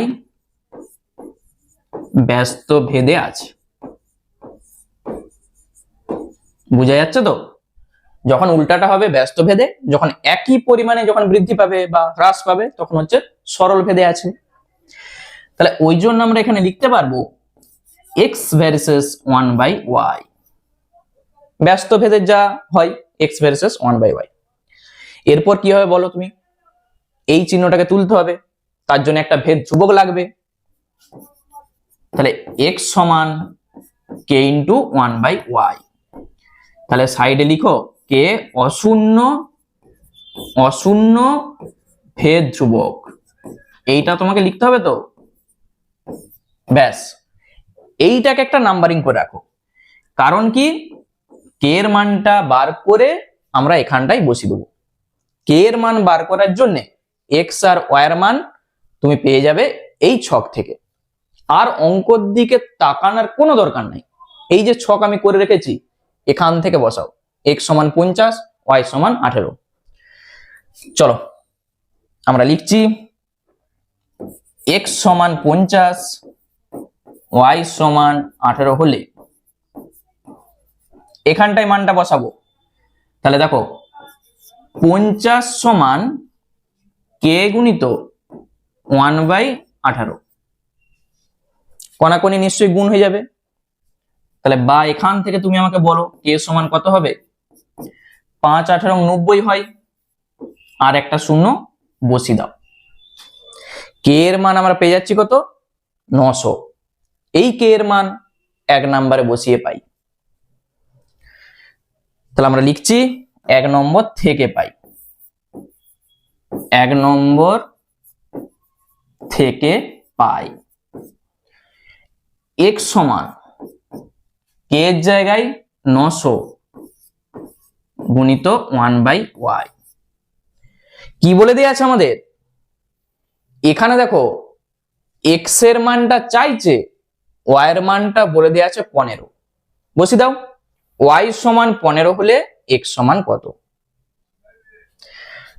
ব্যস্ত ভেদে আছে। বুঝা যাচ্ছে তো? যখন উল্টাটা হবে ব্যস্ত ভেদে, যখন একই পরিমাণে যখন বৃদ্ধি পাবে বা হ্রাস পাবে, তখন হচ্ছে সরল ভেদে আছে। তাহলে ওই জন্য আমরা এখানে লিখতে পারবো এক্স ভার্সেস 1/y। ব্যস্ত ভেদের যা হয় এক্স ভার্সেস 1/y। এরপর কি হবে বলো তুমি? এই চিহ্নটাকে তুলতে হবে, তার জন্য একটা ভেদ ধ্রুবক লাগবে। তাহলে x সমান k ইন্টু 1/y। তাহলে সাইডে লিখো k অশূন্য ভেদ ধ্রুবক। এইটা তোমাকে লিখতে হবে তো। ব্যাস, এইটাকে একটা নাম্বারিং করে রাখো। কারণ কি, কে এর মানটা বার করে আমরা এখানটাই বসিয়ে দেবো। কে এর মান বার করার জন্য এক্স আর ওয়াই এর মান তুমি পেয়ে যাবে এই ছক থেকে। আর অঙ্কর দিকে তাকানোর কোনো দরকার নাই। এই যে ছক আমি করে রেখেছি, এখান থেকে বসাও। x সমান 50, y সমান 18। চলো আমরা লিখছি x সমান 50, y সমান 18 হলে এখানটায় মানটা বসাবো। তাহলে দেখো 50 সমান k গুণিত 1/18। কণাকণি নিশ্চয়ই গুণ হয়ে যাবে। তাহলে বা এখান থেকে তুমি আমাকে বলো k সমান কত হবে? 5 18 90 হয়, আর একটা শূন্য বসিয়ে দাও। k এর মান আমরা পেয়ে যাচ্ছি কত? 900। এই k এর মান 1 নম্বরে বসিয়ে পাই। তাহলে আমরা লিখছি 1 নম্বর থেকে পাই। 1 নম্বর থেকে পাই x সমান k এর জায়গায় 900 গুণিত 1/y। কি বলে দেয়া আছে আমাদের? এখানে দেখো x এর মানটা চাইছে, y এর মানটা বলে দেয়া আছে 15। বসিয়ে দাও। y সমান 15 হলে x সমান কত?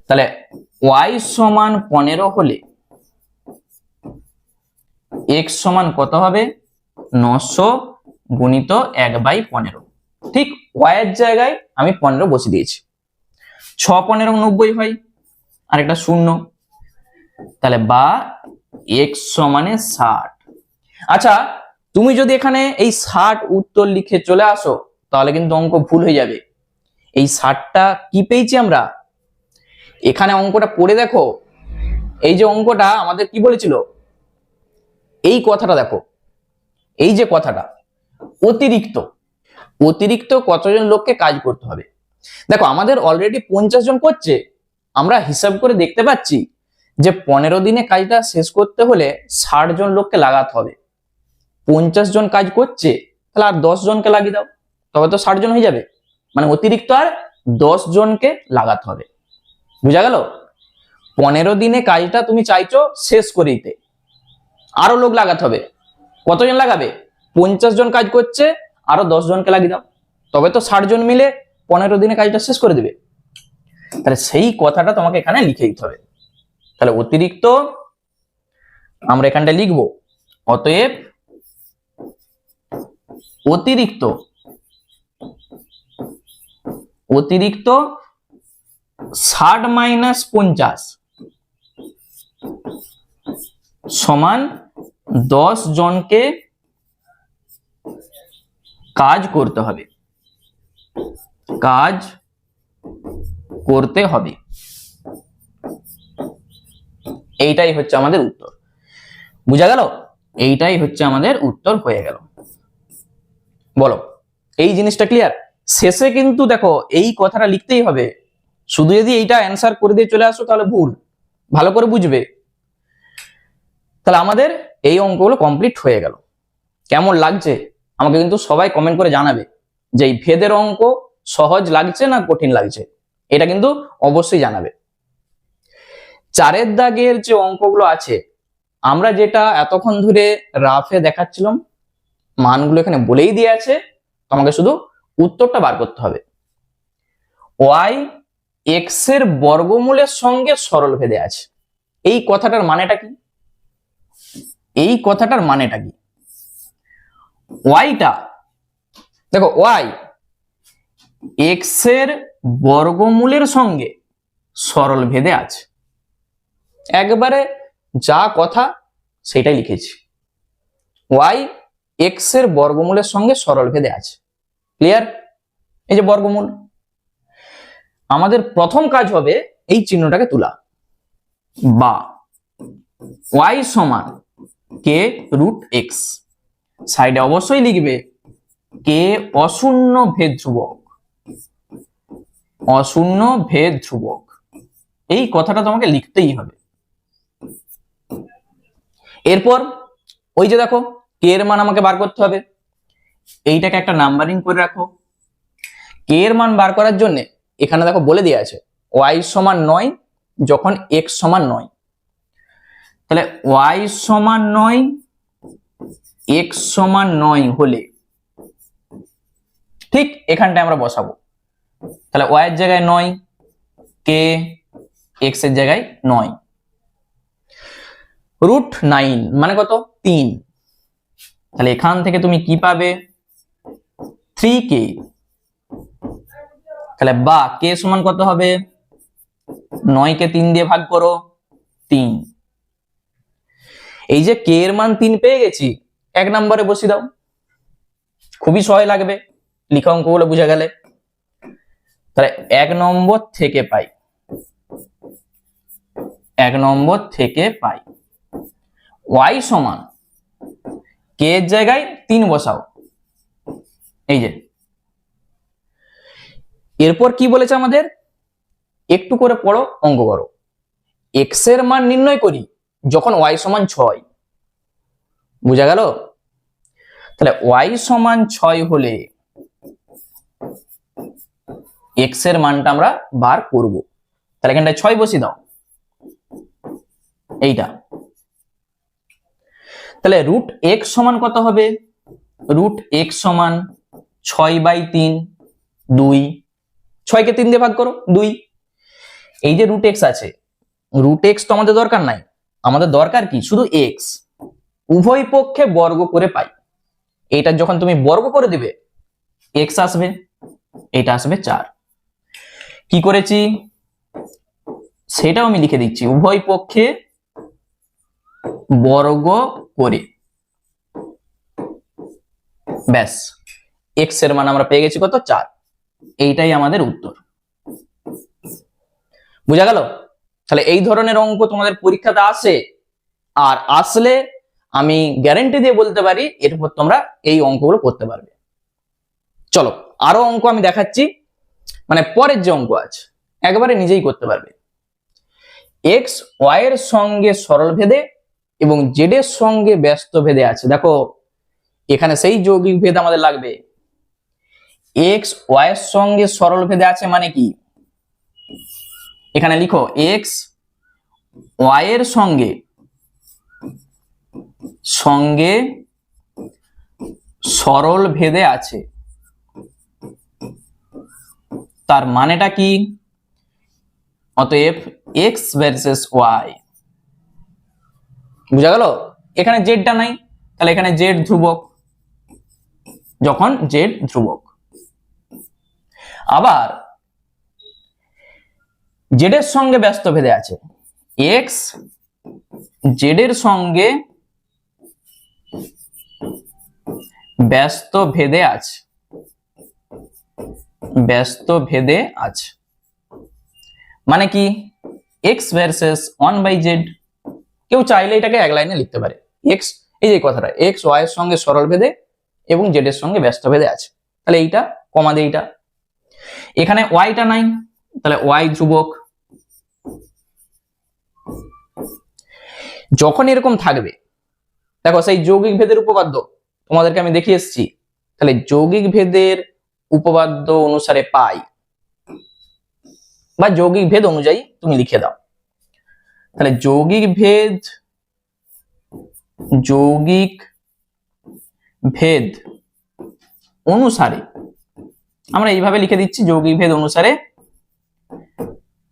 তাহলে y সমান 15 হলে x সমান কত হবে? 900 গুণিত 1/15। ঠিক y এর জায়গায় আমি 15 বসিয়ে দিয়েছি। 6 15 90 হয়, আর একটা শূন্য। তাহলে বা x সমানে 60। আচ্ছা, তুমি যদি এখানে এই 60 উত্তর লিখে চলে আসো, তাহলে কিন্তু অঙ্ক ভুল হয়ে যাবে। এই 60টা কি পেয়েছি আমরা? এখানে অঙ্কটা পড়ে দেখো। এই যে অঙ্কটা আমাদের কি বলেছিল, এই কথাটা দেখো, এই যে কথাটা অতিরিক্ত কতজন লোককে কাজ করতে হবে। দেখো আমাদের অলরেডি 50 জন করছে। আমরা হিসাব করে দেখতে পাচ্ছি যে 15 দিনে কাজটা শেষ করতে হলে 60 জন লোককে লাগাতে হবে। 50 জন কাজ করছে, তাহলে আর 10 জনকে লাগিয়ে দাও, তবে তো 60 জন হয়ে যাবে। মানে অতিরিক্ত আর 10 জনকে লাগাতে হবে। বুঝা গেল? 15 দিনে কাজটা তুমি চাইছো শেষ করে দিতে, আরো লোক লাগাতে হবে। কতজন লাগাবে? 50 জন কাজ করছে, আরো 10 জনকে লাগিয়ে দাও, তবে তো 60 জন মিলে 15 দিনে কাজটা শেষ করে দিবে। তাহলে সেই কথাটা তোমাকে এখানে লিখে দিতে হবে। তাহলে অতিরিক্ত আমরা এখানটা লিখবো, অতএব অতিরিক্ত অতিরিক্ত 60 মাইনাস 50 সমান 10 জনকে কাজ করতে হবে, কাজ করতে হবে। এইটাই হচ্ছে আমাদের উত্তর। বুঝা গেল? এইটাই হচ্ছে আমাদের উত্তর হয়ে গেল। বলো, এই জিনিসটা ক্লিয়ার? শেষে কিন্তু দেখো এই কথাটা লিখতেই হবে, শুধু যদি এইটা অ্যান্সার করে দিয়ে চলে আসো তাহলে ভুল। ভালো করে বুঝবে। তাহলে আমাদের এই অঙ্কগুলো কমপ্লিট হয়ে গেল। কেমন লাগছে আমাকে কিন্তু সবাই কমেন্ট করে জানাবে যে এই ভেদের অঙ্ক সহজ লাগছে না কঠিন লাগছে, এটা কিন্তু অবশ্যই জানাবে। 4 দাগের যে অঙ্কগুলো আছে, আমরা যেটা এতক্ষণ ধরে রাফে দেখাচ্ছিলাম, মানগুলো এখানে বলেই দিয়ে আছে, তোমাকে শুধু উত্তরটা বার করতে হবে। y x এর বর্গমূলের সঙ্গে সরল ভেদে আছে। এই কথাটার মানেটা কি? এই কথাটার মানেটা কি? yটা দেখো, y x এর বর্গমূলের সঙ্গে সরল ভেদে আছে। একবারে যা কথা সেটাই লিখেছি, y x এর বর্গমূলের সঙ্গে সরল ভেদে আছে। ক্লিয়ার? এই যে বর্গমূল, আমাদের প্রথম কাজ হবে এই চিহ্নটাকে তোলা, বা y সমান কে রুট x, সাইডে অবশ্যই লিখবে কে অশূন্য ভেদ ধ্রুবক, অশূন্য ভেদ ধ্রুবক। এই কথাটা তোমাকে লিখতেই হবে। এরপর ওই যে দেখো কে এর মান আমাকে বার করতে হবে, এইটাকে একটা নাম্বারিং করে রাখো। কে এর মান বার করার জন্য এখানে দেখো বলে দেওয়া আছে y সমান 9 যখন x সমান 9, তাহলে y সমান 9 x সমান 9 হলে ঠিক এখানটায় আমরা বসাবো। তাহলে y এর জায়গায় 9, কে x এর জায়গায় 9, রুট 9 মানে কত? 3। তাহলে এখান থেকে তুমি কি পাবে? 3k। তাহলে বা কে সমান কত হবে? 9 কে 3 দিয়ে ভাগ করো, 3। এই যে কে এর মান 3 পেয়ে গেছি, 1 নম্বরে বসিয়ে দাও, খুবই সহজ লাগবে লিখা অঙ্কগুলো বুঝে গেলে। তাহলে 1 নম্বর থেকে পাই, 1 নম্বর থেকে পাই y সমান কে এর জায়গায় 3 বসাও, এই যে। এরপর কি বলেছে আমাদের? একটু করে পড়ো, অঙ্ক করো। x এর মান নির্ণয় করি যখন y সমান 6, বুঝা গেল? তাহলে y সমান 6 হলে x এর মানটা আমরা বার করব। তাহলে এখানটায় 6 বসিয়ে দাও, এইটা। তাহলে রুট x সমান কত হবে? রুট x সমান 6/3, 2। 6 কে 3 দিয়ে ভাগ করো, 2। এই যে রুট x আছে, রুট x তো আমাদের দরকার নাই, আমাদের দরকার কি? শুধু x। উভয় পক্ষে বর্গ করে পাই। এটা যখন তুমি বর্গ করে দিবে x আসবে, এটা আসবে 4। কি করেছি সেটাও আমি লিখে দিচ্ছি, উভয় পক্ষে বর্গ করে, ব্যাস x এর মান আমরা পেয়ে গেছি কত? 4। এইটাই আমাদের উত্তর। বুঝা গেল? তাহলে এই ধরনের অঙ্ক তোমাদের পরীক্ষাতে আসে, আর আসলে আমি গ্যারান্টি দিয়ে বলতে পারি এরপর তোমরা এই অঙ্কগুলো করতে পারবে। চলো আরো অঙ্ক আমি দেখাচ্ছি, মানে পরের যে অঙ্ক আছে একেবারে নিজেই করতে পারবে। এক্স ওয়াই এর সঙ্গে সরল ভেদে এবং জেড এর সঙ্গে ব্যস্ত ভেদে আছে। দেখো এখানে সেই যৌগিক ভেদ আমাদের লাগবে। এক্স ওয়াই এর সঙ্গে সরল ভেদে আছে মানে কি, এখানে লিখো এক্স ওয়াই এর সঙ্গে সঙ্গে সরল ভেদে আছে, তার মানেটা কি, অতএব এক্স ভার্সেস ওয়াই। বুঝা গেল? এখানে জেডটা নাই, তাহলে এখানে জেড ধ্রুবক, যখন জেড ধ্রুবক। আবার জেড এর সঙ্গে ব্যস্ত ভেদে আছে, এক্স জেড এর সঙ্গে ব্যস্ত ভেদে আছে, ব্যস্ত ভেদে আছে মানে কি, এক্স ভার্সেস 1/z। কেউ চাইলে এটাকে এক লাইনে লিখতে পারে, এক্স, এই যে কথাটা, এক্স ওয়াই এর সঙ্গে সরল ভেদে এবং জেড এর সঙ্গে ব্যস্ত ভেদে আছে। তাহলে এইটা কমা দিয়ে এইটা, এখানে ওয়াইটা নাই, তাহলে ওয়াই ধ্রুবক। যখন এরকম থাকবে, দেখো সেই যৌগিক ভেদের উপপাদ্য তোমাদেরকে আমি দেখিয়ে এসেছি, তাহলে যৌগিক ভেদের উপপাদ্য অনুসারে পাই বা যৌগিক ভেদ অনুযায়ী তুমি লিখে দাও। তাহলে যৌগিক ভেদ অনুসারে আমরা এইভাবে লিখে দিচ্ছি, যৌগিক ভেদ অনুসারে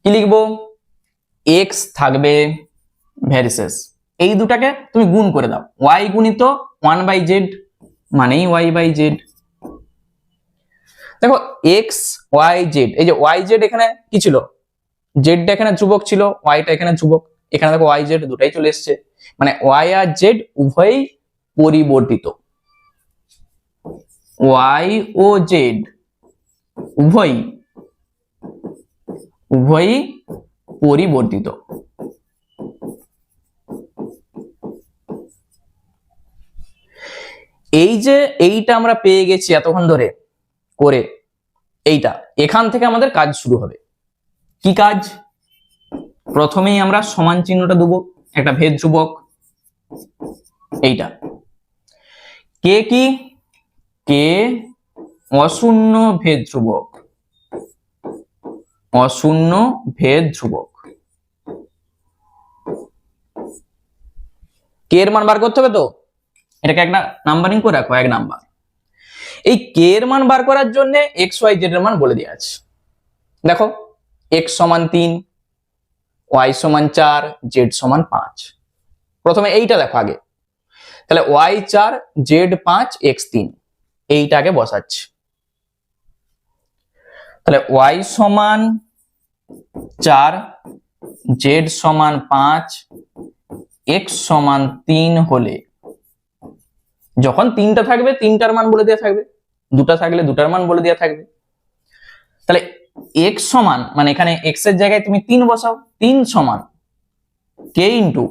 কি লিখবো, এক্স থাকবে ভ্যারিসেস, এই দুটাকে তুমি গুণ করে দাও, ওয়াই গুণিত 1/z মানেই y/z। দেখো এক্স ওয়াই জেড, এই যে ওয়াই জেড এখানে কি ছিল, জেডটা এখানে ধ্রুবক ছিল, ওয়াইটা এখানে ধ্রুবক, এখানে দেখো ওয়াই জেড দুটাই চলে এসছে, মানে ওয়াই আর জেড উভয়ই পরিবর্তিত, ওয়াই ও জেড উভয়ই পরিবর্তিত। এই যে এইটা আমরা পেয়ে গেছি এতক্ষণ ধরে করে, এইটা এখান থেকে আমাদের কাজ শুরু হবে। কি কাজ, প্রথমেই আমরা সমান চিহ্নটা দেবো, একটা ভেদ ধ্রুবক, এইটা কে কি, কে অশূন্য ভেদ ধ্রুবক, অশূন্য ভেদ ধ্রুবক। কে এর মান বার করতে হবে, তো এটাকে একটা নাম্বারিং করে রাখো, 1 নাম্বার। এই কে এর মান বার করার জন্য এক্স ওয়াই জেড এর মান বলে দেওয়া আছে। দেখো এক্স সমান 3, ওয়াই সমান 4, জেড সমান 5। প্রথমে এইটা দেখো আগে, তাহলে ওয়াই 4, জেড 5, এক্স 3, এইটাকে বসাচ্ছি। তাহলে ওয়াই সমান 4, জেড সমান 5, এক্স সমান 3 হলে, যখন 3টা থাকবে 3টার মান বলে দেওয়া থাকবে, 2টা থাকলে 2টার মান বলে দেওয়া থাকবে। তাহলে x সমান, মানে এখানে x এর জায়গায় তুমি 3 বসাও, 3 সমান k ইন্টু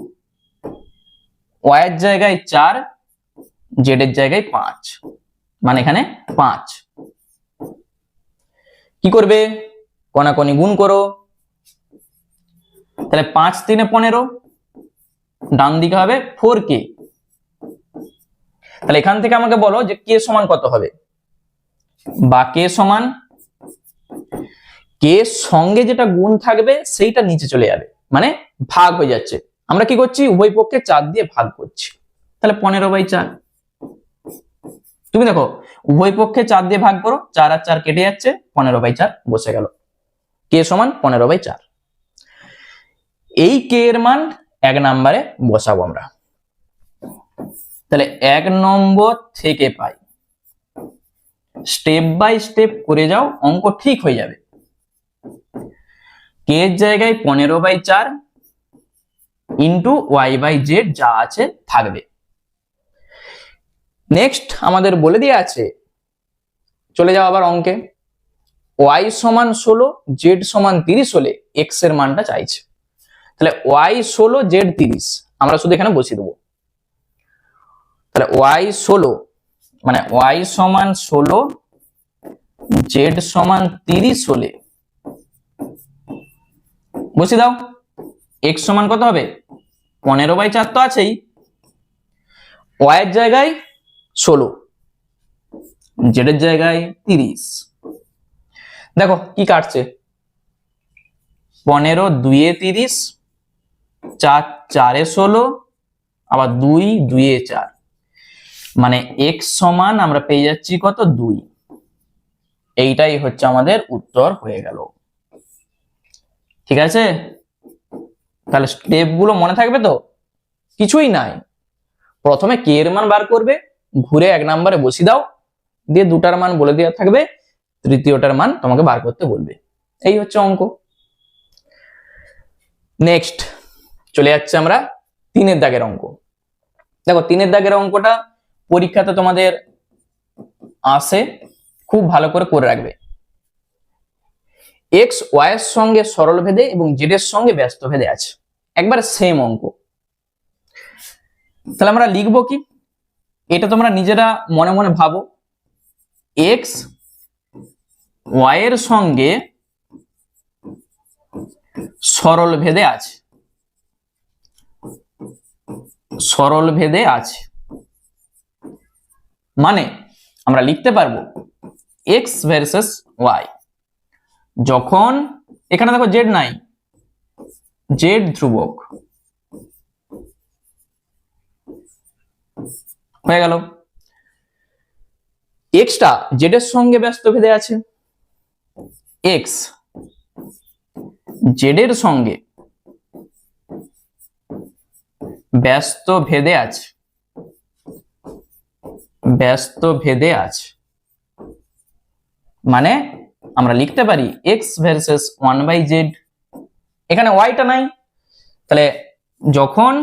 y এর জায়গায় 4, z এর জায়গায় 5, মানে এখানে 5। কি করবে, কোনাকুনি গুণ করো, তাহলে 5 3 15, ডান দিকে হবে 4k। তাহলে এখান থেকে আমাকে বলো যে k সমান কত হবে, বা k সমান, কে সঙ্গে যেটা গুণ থাকবে সেইটা নিচে চলে যাবে, মানে ভাগ হয়ে যাচ্ছে। আমরা কি করছি, উভয় পক্ষে 4 দিয়ে ভাগ করছি, তাহলে 15/4। তুমি দেখো উভয় পক্ষে 4 দিয়ে ভাগ করো, 4 আর 4 কেটে যাচ্ছে, 15/4 বসে গেল, কে সমান 15/4। এই কে এর মান 1 নম্বরে বসাবো আমরা। তাহলে 1 নম্বর থেকে পাই, স্টেপ বাই স্টেপ করে যাও, অঙ্ক ঠিক হয়ে যাবে। কে এর জায়গায় 15/4 ইন্টু y/z যা আছে থাকবে। নেক্সট আমাদের বলে দেওয়া আছে, চলে যাও আবার অঙ্কে, y সমান 16, z সমান 30 হলে x এর মানটা চাইছে। তাহলে y 16, z 30, আমরা শুধু এখানে বসিয়ে দেবো। তাহলে y 16 মানে y সমান 16, z সমান 30 হলে বসিয়ে দাও, x সমান কত হবে 15/4 তো আছেই, y এর জায়গায় 16, z এর জায়গায় 30। দেখো কি কাটছে, 15 2 এ 30, 4 4 এ 16, আবার 2 2 এ 4, মানে x সমান আমরা পেয়ে যাচ্ছি কত 2। এইটাই হচ্ছে আমাদের উত্তর হয়ে গেল। ঠিক আছে, তাহলে স্টেপ গুলো মনে থাকবে তো? কিছুই নাই, প্রথমে কে এর মান বার করবে, ঘুরে 1 নম্বরে বসিয়ে দাও, দিয়ে দুটার মান বলে দেওয়া থাকবে, তৃতীয়টার মান তোমাকে বার করতে বলবে। এই হচ্ছে অঙ্ক। নেক্সট চলে যাচ্ছে আমরা 3 দাগের অঙ্ক। দেখো 3 দাগের অঙ্কটা পরীক্ষাতে তোমাদের আসে, খুব ভালো করে রাখবে। x y এর সঙ্গে সরল ভেদে এবং z এর সঙ্গে ব্যস্ত ভেদে আছে, একবার সেম অঙ্ক। তাহলে আমরা লিখবো কি, এটা তোমরা নিজেরা মনে মনে ভাবো। x y এর সঙ্গে সরল ভেদে আছে, সরল ভেদে আছে মানে আমরা লিখতে পারবো x ভার্সেস y। যখন এখানে দেখো z নাই, z ধ্রুবক হয়ে গেল। x টা z এর সঙ্গে ব্যস্ত ভেদে আছে, x z এর সঙ্গে ব্যস্ত ভেদে আছে, ব্যস্ত ভেদে আছে মানে আমরা লিখতে পারি x ভার্সেস 1/z। এখানে y টা নাই, তাহলে যখন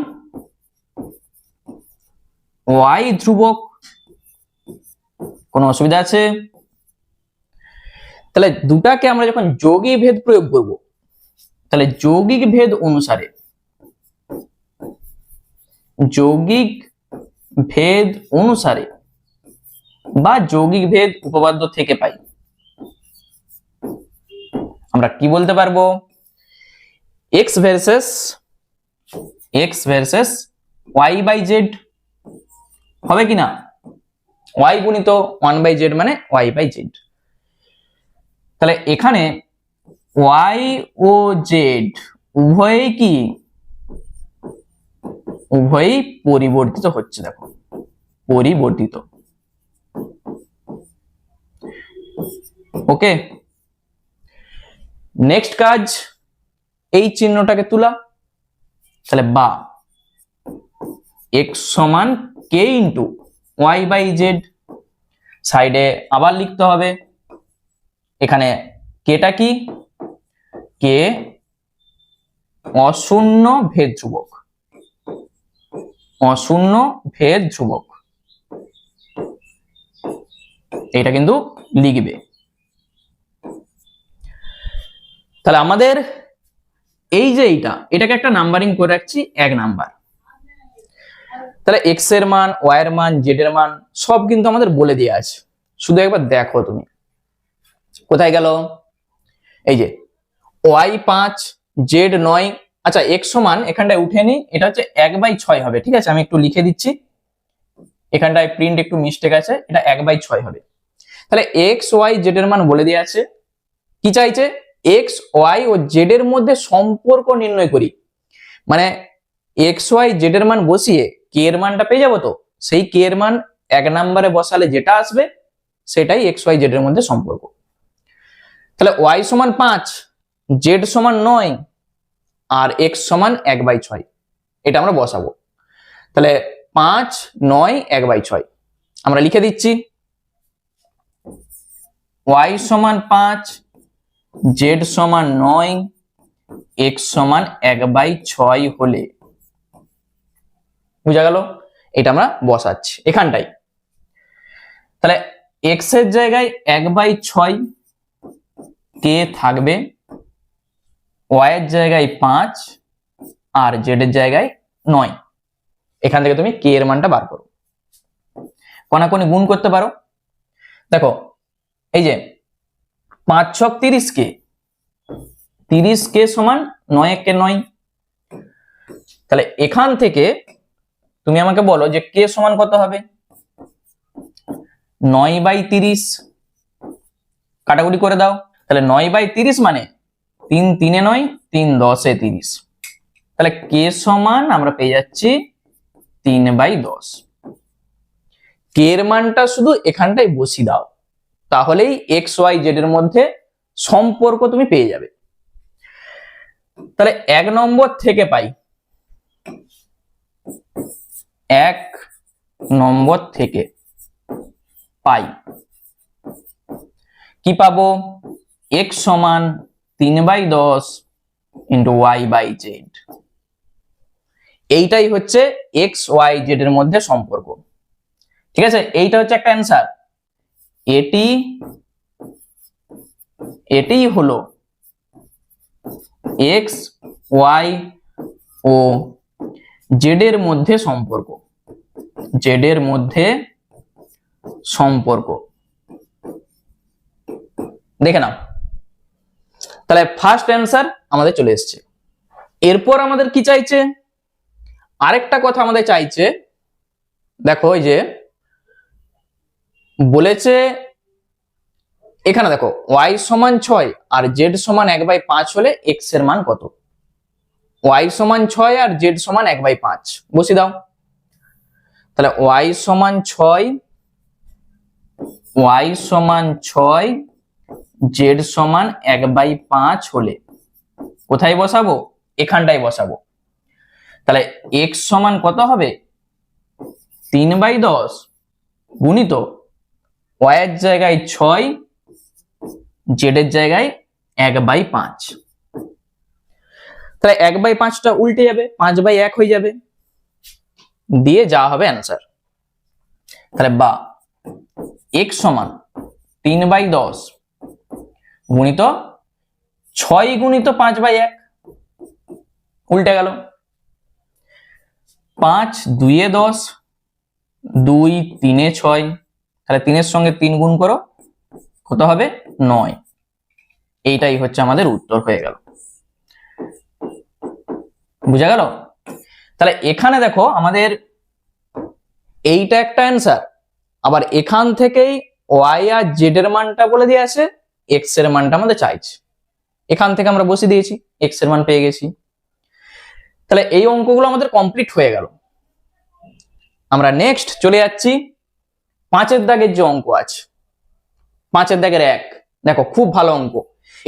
y ধ্রুবক, কোনো অসুবিধা আছে? তাহলে দুটাকে আমরা যখন যৌগিক ভেদ প্রয়োগ করব, তাহলে যৌগিক ভেদ অনুসারে, যৌগিক ভেদ অনুসারে বা যৌগিক ভেদ উপপাদ্য থেকে পাই, আমরা কি বলতে পারবো x ভার্সেস y/z হবে কিনা, y গুণিত 1/z মানে y/z। তাহলে এখানে y ও z উভয়ই কি, উভয়ই পরিবর্তিত হচ্ছে, দেখো পরিবর্তিত। ওকে, নেক্সট কাজ এই চিহ্নটাকে তোলা, তাহলে বা x সমান k ইন্টু y/z, সাইডে আবার লিখতে হবে, এখানে কেটা কি, কে অশূন্য ভেদ ধ্রুবক, অশূন্য ভেদ ধ্রুবক, এটা কিন্তু লিখবে। তাহলে আমাদের এই যে এটাকে একটা নাম্বারিং করে রাখছি 1 নাম্বার। তাহলে x এর মান, y এর মান, z এর মান সব কিন্তু আমাদের বলে দেওয়া আছে, শুধু একবার দেখো তুমি কোথায় গেল। এই যে y 5 z 9, আচ্ছা x সমান এখানটায় উঠে নি, এটা হচ্ছে 1/6 হবে। ঠিক আছে, আমি একটু লিখে দিচ্ছি, এখানটায় প্রিন্ট একটু মিস্টেক আছে, এটা 1/6 হবে। তাহলে x y z এর মান বলে দেওয়া আছে, কি চাইছে x y ও z এর মধ্যে সম্পর্ক নির্ণয় করি, মানে x y z এর মান বসিয়ে k এর মানটা পেয়ে যাবো। তো সেই k এর মান 1 নম্বরে বসালে যেটা আসবে সেটাই x y z এর মধ্যে সম্পর্ক। তাহলে y সমান 5, z সমান 9 আর x সমান 1/6, এটা আমরা বসাবো। তাহলে 5 9 1/6 আমরা লিখে দিচ্ছি, y সমান 5, z সমান 9, x সমান 1/6 হলে, বুঝা গেল? এটা আমরা বসাচ্ছি এখানটাই। তাহলে x এর জায়গায় 1/6 কে থাকবে, y এর জায়গায় 5 আর z এর জায়গায় 9। এখান থেকে তুমি k এর মানটা বার করো, কোনাকুনি গুণ করতে পারো। দেখো এই যে 5 6 30 কে, 30 কে সমান 9 কে 9, তাহলে এখান থেকে তুমি আমাকে বলো যে কে সমান কত হবে? 9/30, কাটাকুটি করে দাও। তাহলে 9/30 মানে 3 3 এ 9, 3 10 এ 30। তাহলে কে সমান আমরা পেয়ে যাচ্ছি 3/10। কে এর মানটা শুধু এখানটাই বসিয়ে দাও, তাহলেই এক্স ওয়াই জেড এর মধ্যে সম্পর্ক তুমি পেয়ে যাবে। তাহলে 1 নম্বর থেকে পাই, 1 নম্বর থেকে পাই কি পাবো? x সমান 3/10 ইন্টু y/z। এইটাই হচ্ছে এক্স ওয়াই জেড এর মধ্যে সম্পর্ক। ঠিক আছে, এইটা হচ্ছে একটা অ্যান্সার। এটি হলো এক্স ওয়াই ও জেড এর মধ্যে সম্পর্ক, জেড এর মধ্যে সম্পর্ক। দেখে নাও, তাহলে ফার্স্ট অ্যান্সার আমাদের চলে এসেছে। এরপর আমাদের কি চাইছে? আরেকটা কথা আমাদের চাইছে, দেখো এই যে বলেছে এখানে দেখো y সমান 6 আর z সমান 1/5 হলে x এর মান কত? y সমান 6 আর z সমান 1/5 বসিয়ে দাও। তাহলে y সমান 6, y সমান 6, z সমান 1/5 হলে কোথায় বসাবো? এখানটায় বসাবো। তাহলে x সমান কত হবে? 3/10 গুণিত y এর জায়গায় 6, z এর জায়গায় 1/5। তাহলে 1/5টা উল্টে যাবে, 5/1 হয়ে যাবে, দিয়ে যা হবে অ্যান্সার। তাহলে বা x সমান 3/10 গুণিত 6 গুণিত 5/1, উল্টে গেল। 5 2 এ 10, 2 3 এ 6, তাহলে 3 এর সঙ্গে 3 গুণ করো, কত হবে? 9। এইটাই হচ্ছে আমাদের উত্তর হয়ে গেল। বুঝা গেল? তাহলে এখানে দেখো আমাদের এইটা একটা অ্যান্সার, আবার এখান থেকেই y আর z এর মানটা বলে দিয়ে আসে, x এর মানটা আমাদের চাইছে। এখান থেকে আমরা বসিয়ে দিয়েছি, x এর মান পেয়ে গেছি। তাহলে এই অঙ্কগুলো আমাদের কমপ্লিট হয়ে গেল। আমরা নেক্সট চলে যাচ্ছি 5 এর দাগের যে অঙ্ক আছে, 5 এর দাগের 1। দেখো খুব ভালো অঙ্ক,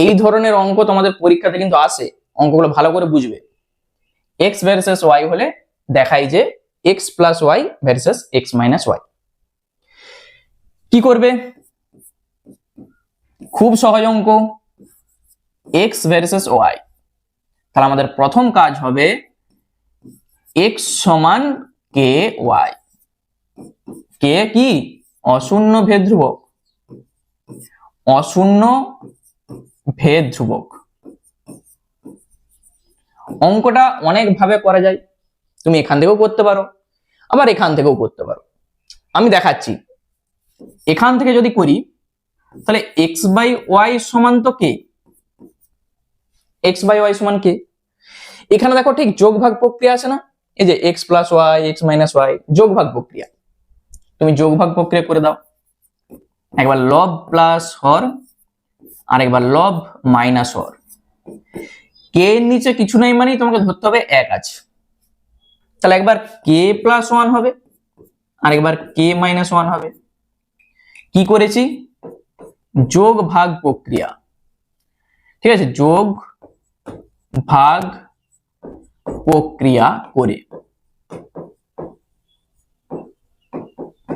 এই ধরনের অঙ্ক তোমাদের পরীক্ষাতে কিন্তু আসে, অঙ্কগুলো ভালো করে বুঝবে। x ভার্সেস y হলে দেখাই যে x plus y versus x minus y। কি করবে? খুব সহজ অঙ্ক, x ভার্সেস y। তাহলে আমাদের প্রথম কাজ হবে x সমান ky। কে কি? অশূন্য ভেদ ধ্রুবক, অশূন্য ভেদ ধ্রুবক। অঙ্কটা অনেক ভাবে করা যায়, তুমি এখান থেকেও করতে পারো, আবার এখান থেকেও করতে পারো। আমি দেখাচ্ছি। এখান থেকে যদি করি তাহলে x/y সমান তো কে, x/y সমান কে। এখানে দেখো ঠিক যোগ ভাগ প্রক্রিয়া আছে না, এই যে x plus y, x minus y, যোগ ভাগ প্রক্রিয়া। তুমি যোগ ভাগ প্রক্রিয়া করে দাও, একবার লব প্লাস হর আর একবার লব মাইনাস হর। কে এর নিচে কিছু নাই মানে তোমাকে ধরতে হবে 1 আছে। তাহলে একবার কে প্লাস 1 হবে আর একবার কে মাইনাস 1 হবে। কি করেছি? যোগ ভাগ প্রক্রিয়া। ঠিক আছে, যোগ ভাগ প্রক্রিয়া করে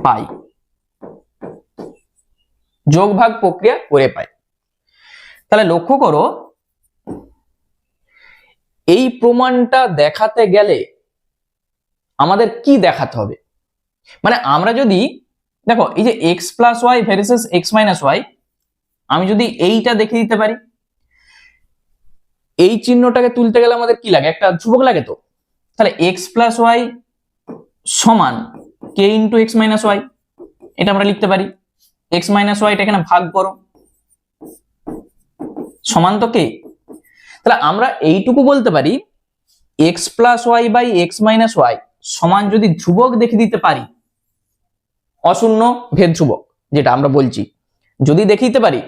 পাই, যোগ ভাগ প্রক্রিয়া করে পাই। তাহলে লক্ষ্য করো, এই প্রমাণটা দেখাতে গেলে আমাদের কি দেখাতে হবে? মানে আমরা যদি দেখো এই যে x plus Y versus x minus Y, আমি যদি এইটা দেখে দিতে পারি, এই চিহ্নটাকে তুলতে গেলে আমাদের কি লাগে? একটা ধ্রুবক লাগে তো। তাহলে x প্লাস ওয়াই সমান k into X minus Y, এটা আমরা লিখতে পারি। x মাইনাস ওয়াইটা এখানে ভাগ করো, সমান তো কে। তাহলে আমরা এইটুকু বলতে পারি X plus Y by X minus Y সমান যদি ধ্রুবক দেখে দিতে পারি, অশূন্য ভেদ ধ্রুবক যেটা আমরা বলছি, যদি দেখে দিতে পারি,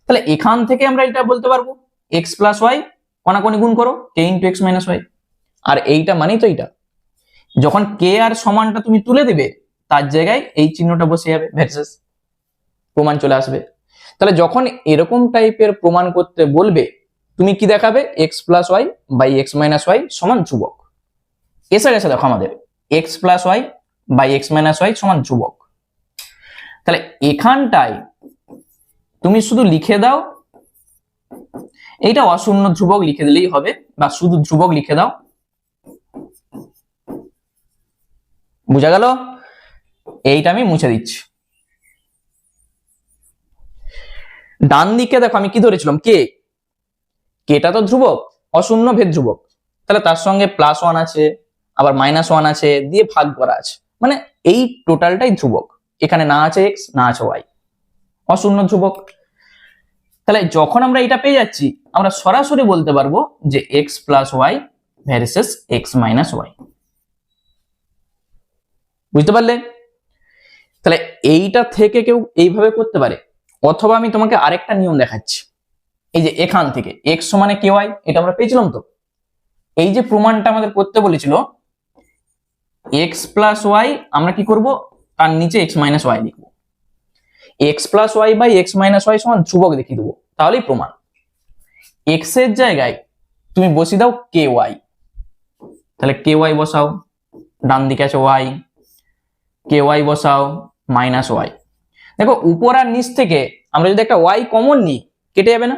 তাহলে এখান থেকে আমরা এটা বলতে পারবো এক্স প্লাস ওয়াই কোনাকুনি গুণ করো কে ইন্টু এক্স মাইনাস ওয়াই। আর এইটা মানেই তো এইটা, যখন কে আর সমানটা তুমি তুলে দিবে তার জায়গায় এই চিহ্নটা বসে যাবে, ভার্সেস প্রমাণ চলে আসবে। তাহলে যখন এরকম টাইপের প্রমাণ করতে বলবে, তুমি কি দেখাবে, X plus Y by X minus Y সমান ধ্রুবক। এসে গেছে দেখো আমাদের X plus Y by X minus Y সমান ধ্রুবক। তাহলে এখানটায় তুমি শুধু লিখে দাও, এইটা অশূন্য ধ্রুবক লিখে দিলেই হবে, বা শুধু ধ্রুবক লিখে দাও, বুঝা গেল? এইটা আমি মুছে দিচ্ছি। ডান দিকে দেখো আমি কি ধরেছিলাম, কে, কেটা তো ধ্রুবক, অশূন্য ভেদ ধ্রুবক, তাহলে তার সঙ্গে প্লাস ওয়ান আছে, আবার মাইনাস ওয়ান আছে, দিয়ে ভাগ করা আছে, মানে এই টোটালটাই ধ্রুবক। এখানে না আছে এক্স না আছে ওয়াই, অশূন্য ধ্রুবক। তাহলে যখন আমরা এটা পেয়ে যাচ্ছি, আমরা সরাসরি বলতে পারবো যে X plus Y versus X minus Y. বুঝতে পারলে? তাহলে এইটা থেকে কেউ এইভাবে করতে পারে, অথবা আমি তোমাকে আরেকটা নিয়ম দেখাচ্ছি। এই যে এখান থেকে এক্স সমানে কে ওয়াই, এটা আমরা পেয়েছিলাম তো। এই যে প্রমাণটা আমাদের করতে বলেছিল, এক্স প্লাস ওয়াই আমরা কি করব, তার নিচে এক্স মাইনাস ওয়াই লিখবো, X plus Y by X minus Y সমান ধ্রুবক দেখিয়ে দেবো, তাহলেই প্রমাণ। এক্স এর জায়গায় তুমি বসিয়ে দাও কে ওয়াই, তাহলে কে ওয়াই বসাও, ডান দিকে আছে ওয়াই, কে ওয়াই বসাও মাইনাস ওয়াই। দেখো উপর আর নিচ থেকে আমরা যদি একটা ওয়াই কমন নিই, কেটে যাবে না,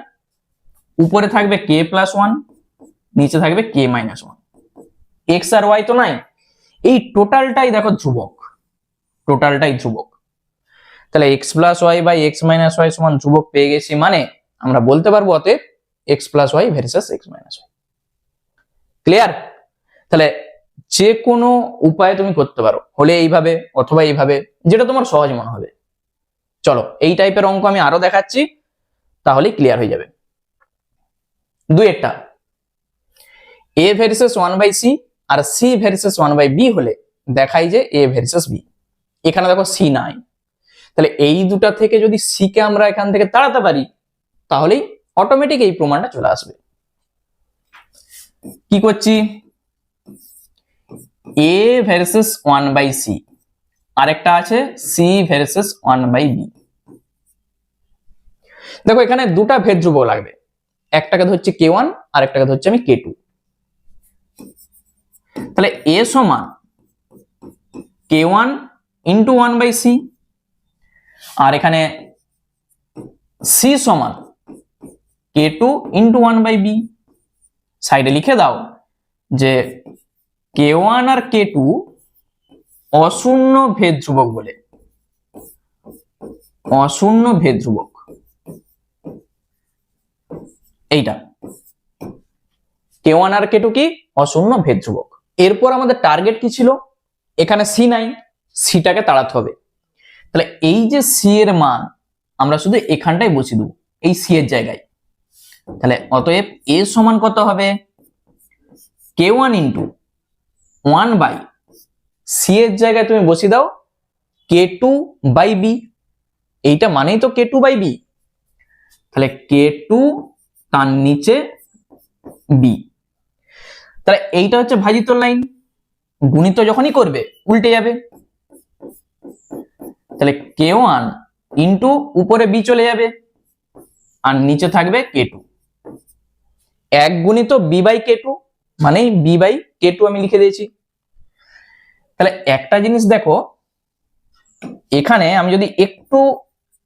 উপরে থাকবে কে প্লাস ওয়ান, নিচে থাকবে কে মাইনাস ওয়ান। এক্স আর ওয়াই তো নাই, এই টোটালটাই দেখো ধ্রুবক, টোটালটাই ধ্রুবক। তাহলে X plus Y by X minus Y সমান ধ্রুবক পেয়ে গেছি, মানে আমরা বলতে পারবো অতএব X plus Y versus X minus Y. Clear? তাহলে যে কোনো উপায়ে তুমি করতে পারো, হলে এইভাবে অথবা এইভাবে, যেটা তোমার সহজ মনে হবে। চলো এই টাইপের অঙ্ক আমি আরো দেখাচ্ছি, তাহলেই ক্লিয়ার হয়ে যাবে। দুই একটা, a versus one by c আর c versus one by b হলে দেখাই যে এ ভার্সেস বি। এখানে দেখো সি নাই, তাহলে এই দুটা থেকে যদি সি কে আমরা এখান থেকে তাড়াতে পারি, তাহলেই অটোমেটিক এই প্রমাণটা চলে আসবে। কি করছি, A versus one by C, আরেকটা আছে C versus one by B. দেখো এখানে দুটা ভেদ ধ্রুবক লাগবে, একটাকে ধরছি কে ওয়ান আর একটাকে ধরছি আমি কে টু। তাহলে এ সমান k one into one by c, আর এখানে সি সমান k two into one by b. সাইডে লিখে দাও যে কে ওয়ান আর কে টু অশূন্য ভেদ ধ্রুবক বলে, অশূন্য ভেদ ধ্রুবক এইটা, কে ওয়ান আর কে টু কি অশূন্য ভেদ ধ্রুবক। এরপর আমাদের টার্গেট কি ছিল, এখানে সি নাই, সিটাকে তাড়াতে হবে। তাহলে এই যে সি এর মান আমরা শুধু এখানটাই বসিয়ে দেবো, এই সি এর জায়গায়। তাহলে অতএব এ সমান কত হবে, k one into one by c এর জায়গায় তুমি বসিয়ে দাও কে টু বাই বি, এইটা মানেই তো কে টু বাই বি। তাহলে কে টু তার নিচে বি, তাহলে এইটা হচ্ছে ভাজিত লাইন, গুণিত যখনই করবে উল্টে যাবে। তাহলে কে ওয়ান ইন্টু উপরে বি চলে যাবে, আর নিচে থাকবে কে টু, এক গুণিত বি বাই কে টু, মানে বি বাই কে টু আমি লিখে দিয়েছি। তাহলে একটা জিনিস দেখো, এখানে আমি যদি একটু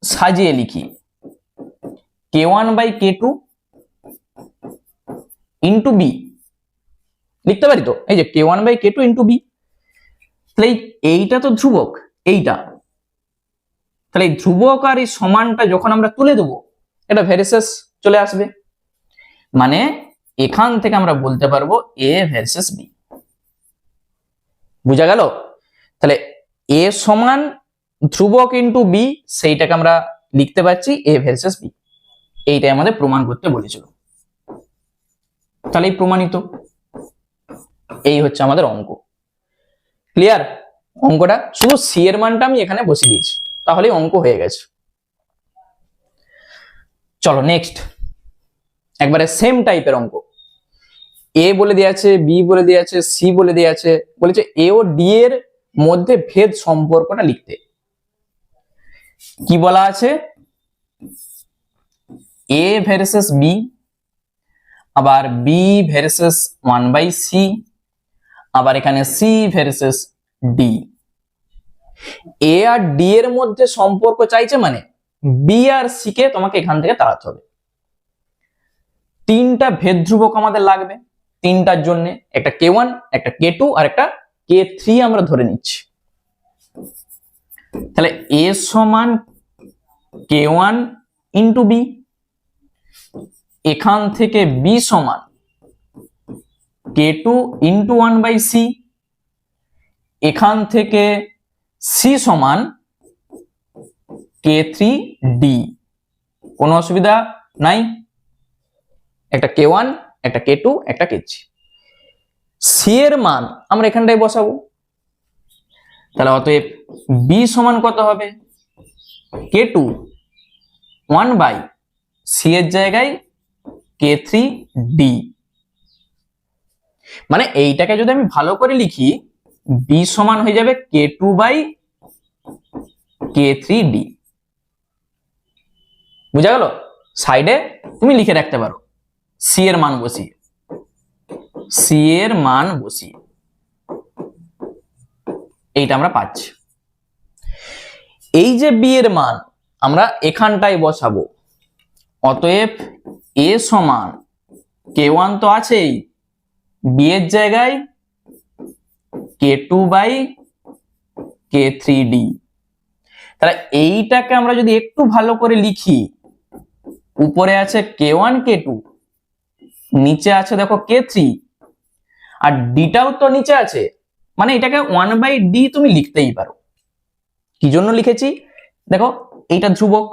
সাজিয়ে লিখি, k one by k two into b লিখতে পারি তো, এই যে k one by k two into b. তাহলে এইটা তো ধ্রুবক, এইটা, তাহলে এই ধ্রুবক আর এই সমানটা যখন আমরা তুলে দেবো, এটা ভার্সেস চলে আসবে, মানে এখান থেকে আমরা বলতে পারবো এ ভার্সেস বি। বুঝা গেল? তাহলে এ সমান ধ্রুবক ইন্টু বি, সেইটাকে আমরা লিখতে পাচ্ছি এ ভার্সেস বি, এইটাই আমাদের প্রমাণ করতে বলেছিল। তাহলে প্রমাণিত। এই হচ্ছে আমাদের অঙ্ক। ক্লিয়ার? অঙ্কটা শুধু সি এর মানটা আমি এখানে বসিয়ে দিয়েছি, তাহলে অঙ্ক হয়ে গেছে। চলো নেক্সট, একবারে সেম টাইপের অঙ্ক। এ বলে দেওয়া আছে, বি বলে দেওয়া আছে, সি বলে দেওয়া আছে, বলেছে এ ও ডি এর মধ্যে ভেদ সম্পর্কটা লিখতে। কি বলা আছে? এ ভার্সেস বি, আবার বি ভার্সেস 1/c, আবার এখানে সি ভার্সেস ডি। এ আর ডি এর মধ্যে সম্পর্ক চাইছে, মানে বি আর সি কে তোমাকে এখান থেকে তাড়াতে হবে। তিনটা ভেদ ধ্রুবক আমাদের লাগবে তিনটার জন্য, একটা k1, একটা k2 আর একটা k3 আমরা ধরে নিচ্ছি। তাহলে a সমান k1 ইন্টু বি, এখান থেকে b সমান k2 ইন্টু 1/c, এখান থেকে c সমান k3d। কোনো অসুবিধা নাই? একটা k1, একটা k2, একটা k3। c এর মান আমরা এখানটায় বসাবো। তাহলে অতএব b সমান কত হবে? k2 1/c এর জায়গায় k3d। মানে এইটাকে যদি আমি ভালো করে লিখি, b সমান হয়ে যাবে k2/k3d। বুঝা গেল? সাইডে তুমি লিখে রাখতে পারো c এর মান বসিয়ে, c এর মান বসিয়ে এইটা আমরা পাচ্ছি। এই যে b এর মান আমরা এখানটায় বসাবো। অতএব a সমান k1 তো আছেই, b এর জায়গায় k2/k3d। তাহলে এইটাকে আমরা যদি একটু ভালো করে লিখি, উপরে আছে k1 k2, নিচে আছে দেখো k3, আর ডিটাও তো নিচে আছে, মানে এটাকে 1/d তুমি লিখতেই পারো। কি জন্য লিখেছি দেখো, এইটা ধ্রুবক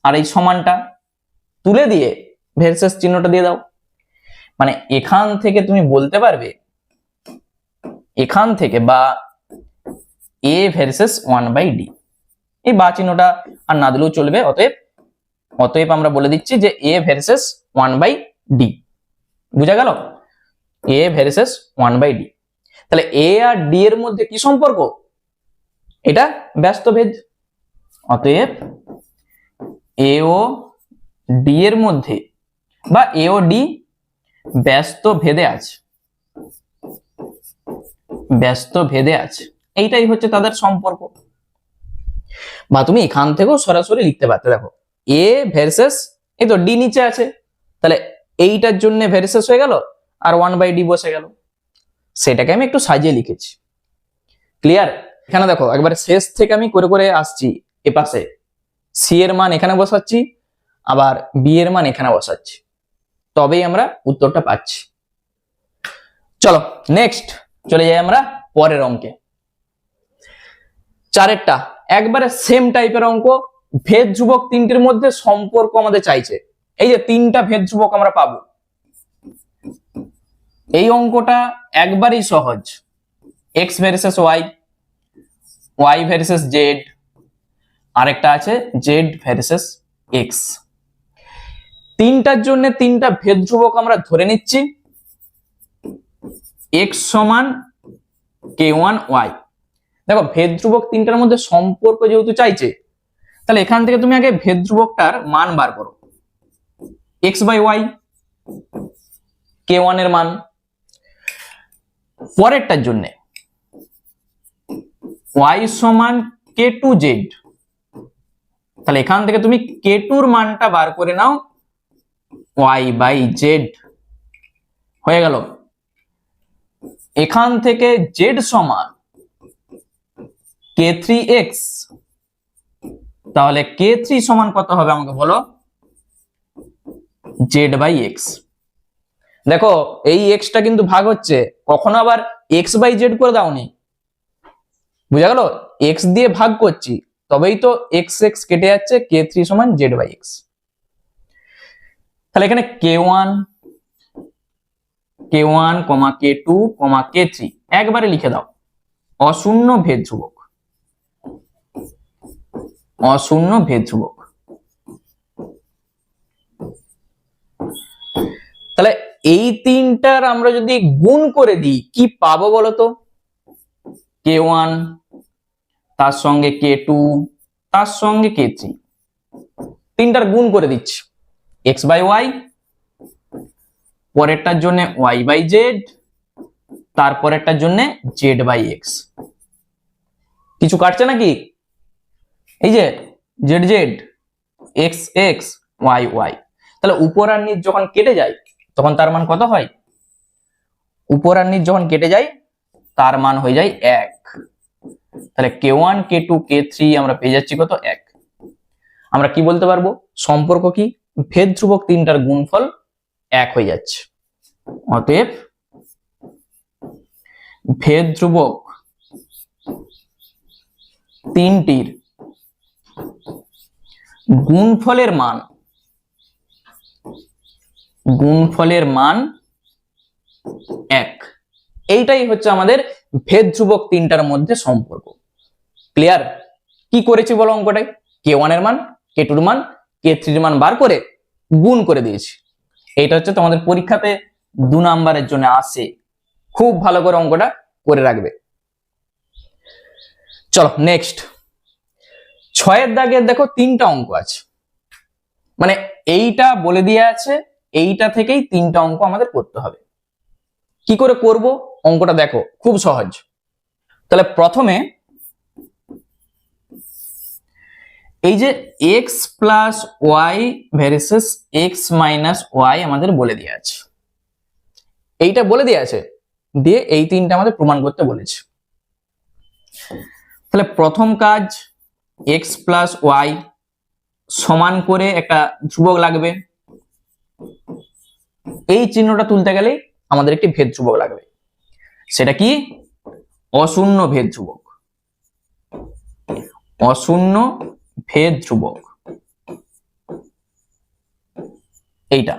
আর এই সমানটা তুলে দিয়ে ভার্সেস চিহ্নটা দিয়ে দাও। মানে এখান থেকে তুমি বলতে পারবে, এখান থেকে বা a ভার্সেস 1/d, এই বা চিহ্নটা আর না দিলেও চলবে। অতএব আমরা বলে দিচ্ছি যে a ভার্সেস 1/d। বুঝা গেল? a versus 1/d। তাহলে a আর d এর মধ্যে কি সম্পর্ক? এটা ব্যস্ত ভেদ। অতএব a ও d এর মধ্যে, বা a ও d ব্যস্ত ভেদে আছে, ব্যস্ত ভেদে আছে, এইটাই হচ্ছে তাদের সম্পর্ক। বা তুমি এখান থেকেও সরাসরি লিখতে পারতে। দেখো a ভার্সেস, এই তো d নিচে আছে, তাহলে এইটার জন্য ভার্সেস হয়ে গেল আর 1/d বসে গেল। সেটাকে আমি একটু সাজিয়ে লিখেছি। ক্লিয়ার? এখানে দেখো একবারে শেষ থেকে আমি করে করে আসছি। এপাশে c এর মান এখানে বসাচ্ছি, আবার b এর মান এখানে বসাচ্ছি, তবেই আমরা উত্তরটা পাচ্ছি। চলো নেক্সট চলে যাই আমরা পরের অঙ্কে। চারেরটা একবারে সেম টাইপের অঙ্ক। ভেদ ধ্রুবক তিনটির মধ্যে সম্পর্ক আমাদের চাইছে। এই যে তিনটা ভেদ ধ্রুবক আমরা পাবো। এই অঙ্কটা একবারই সহজ। x versus y, y versus z, আরেকটা আছে z ভার্সেস x। তিনটার জন্য তিনটা ভেদ ধ্রুবক আমরা ধরে নিচ্ছি। x সমান k1y। দেখো ভেদ ধ্রুবক তিনটার মধ্যে সম্পর্ক যেহেতু চাইছে, তাহলে এখান থেকে তুমি আগে ভেদ ধ্রুবকটার মান বার করো। x/y, k1 এর মান। পরেরটার জন্য y সমান k2z, তাহলে এখান থেকে তুমি k2 এর মানটা বার করে নাও, y/z হয়ে গেল। এখান থেকে z সমান k3x, তাহলে k3 সমান কত হবে আমাকে বলো? z/x। দেখো এই x টা কিন্তু ভাগ হচ্ছে, কখনো আবার x/z করে দাওনি। বুঝা গেল? x দিয়ে ভাগ করছি, তবেই তো x কেটে যাচ্ছে, k3 সমান z/x। তাহলে এখানে k1 k1 k2 k3 একবারে লিখে দাও অশূন্য ভেদ ধ্রুবক, অশূন্য ভেদ ধ্রুবক। তাহলে এই তিনটার আমরা যদি গুণ করে দিই কি পাবো বলতো? k1 তার সঙ্গে k2 তার সঙ্গে k3, তিনটার গুণ করে দিচ্ছি x বাই y, পরেরটার জন্য y বাই z, তারপরেরটার জন্য z বাই x। কিছু কাটছে নাকি? এই যে z z, x x, y y, তাহলে উপর আর নিচ যখন কেটে যায় তখন তার মান কত হয়? উপর আর নিচ যখন কেটে যায় তার মান হয়ে যায় 1। তাহলে k1 k2 k3 আমরা পেয়ে যাচ্ছি কত? 1। আমরা কি বলতে পারবো? সম্পর্ক কি? ভেদ ধ্রুবক তিনটার গুণফল 1 হয়ে যাচ্ছে। অতএব ভেদ ধ্রুবক তিনটির গুণফলের মান, গুণফলের মান 1। এইটাই হচ্ছে আমাদের ভেদ ধ্রুবক তিনটার মধ্যে সম্পর্ক। ক্লিয়ার? কি করেছি বলো অঙ্কটাই? k1 এর মান, k2 এর মান, k3 এর মান বার করে গুণ করে দিয়েছি। এইটা হচ্ছে তোমাদের পরীক্ষাতে 2 নাম্বারের জন্য আসে। খুব ভালো করে অঙ্কটা করে রাখবে। চলো নেক্সট 6 দাগের দেখো 3টা অঙ্ক আছে, মানে এইটা বলে দিয়ে আছে, এইটা থেকেই 3টা অঙ্ক আমাদের করতে হবে। কি করে করব অঙ্কটা দেখো, খুব সহজ। তাহলে প্রথমে এই যে x plus Y versus x minus Y আমাদের বলে দিয়ে আছে, এইটা বলে দিয়ে আছে, দিয়ে এই তিনটা আমাদের প্রমাণ করতে বলেছে। তাহলে প্রথম কাজ x প্লাস ওয়াই সমান করে একটা ধ্রুবক লাগবে, এই চিহ্নটা তুলতে গেলে আমাদের একটি ভেদ ধ্রুবক লাগবে। সেটা কি? অশূন্য ভেদ ধ্রুবক, অশূন্য ভেদ ধ্রুবক এইটা।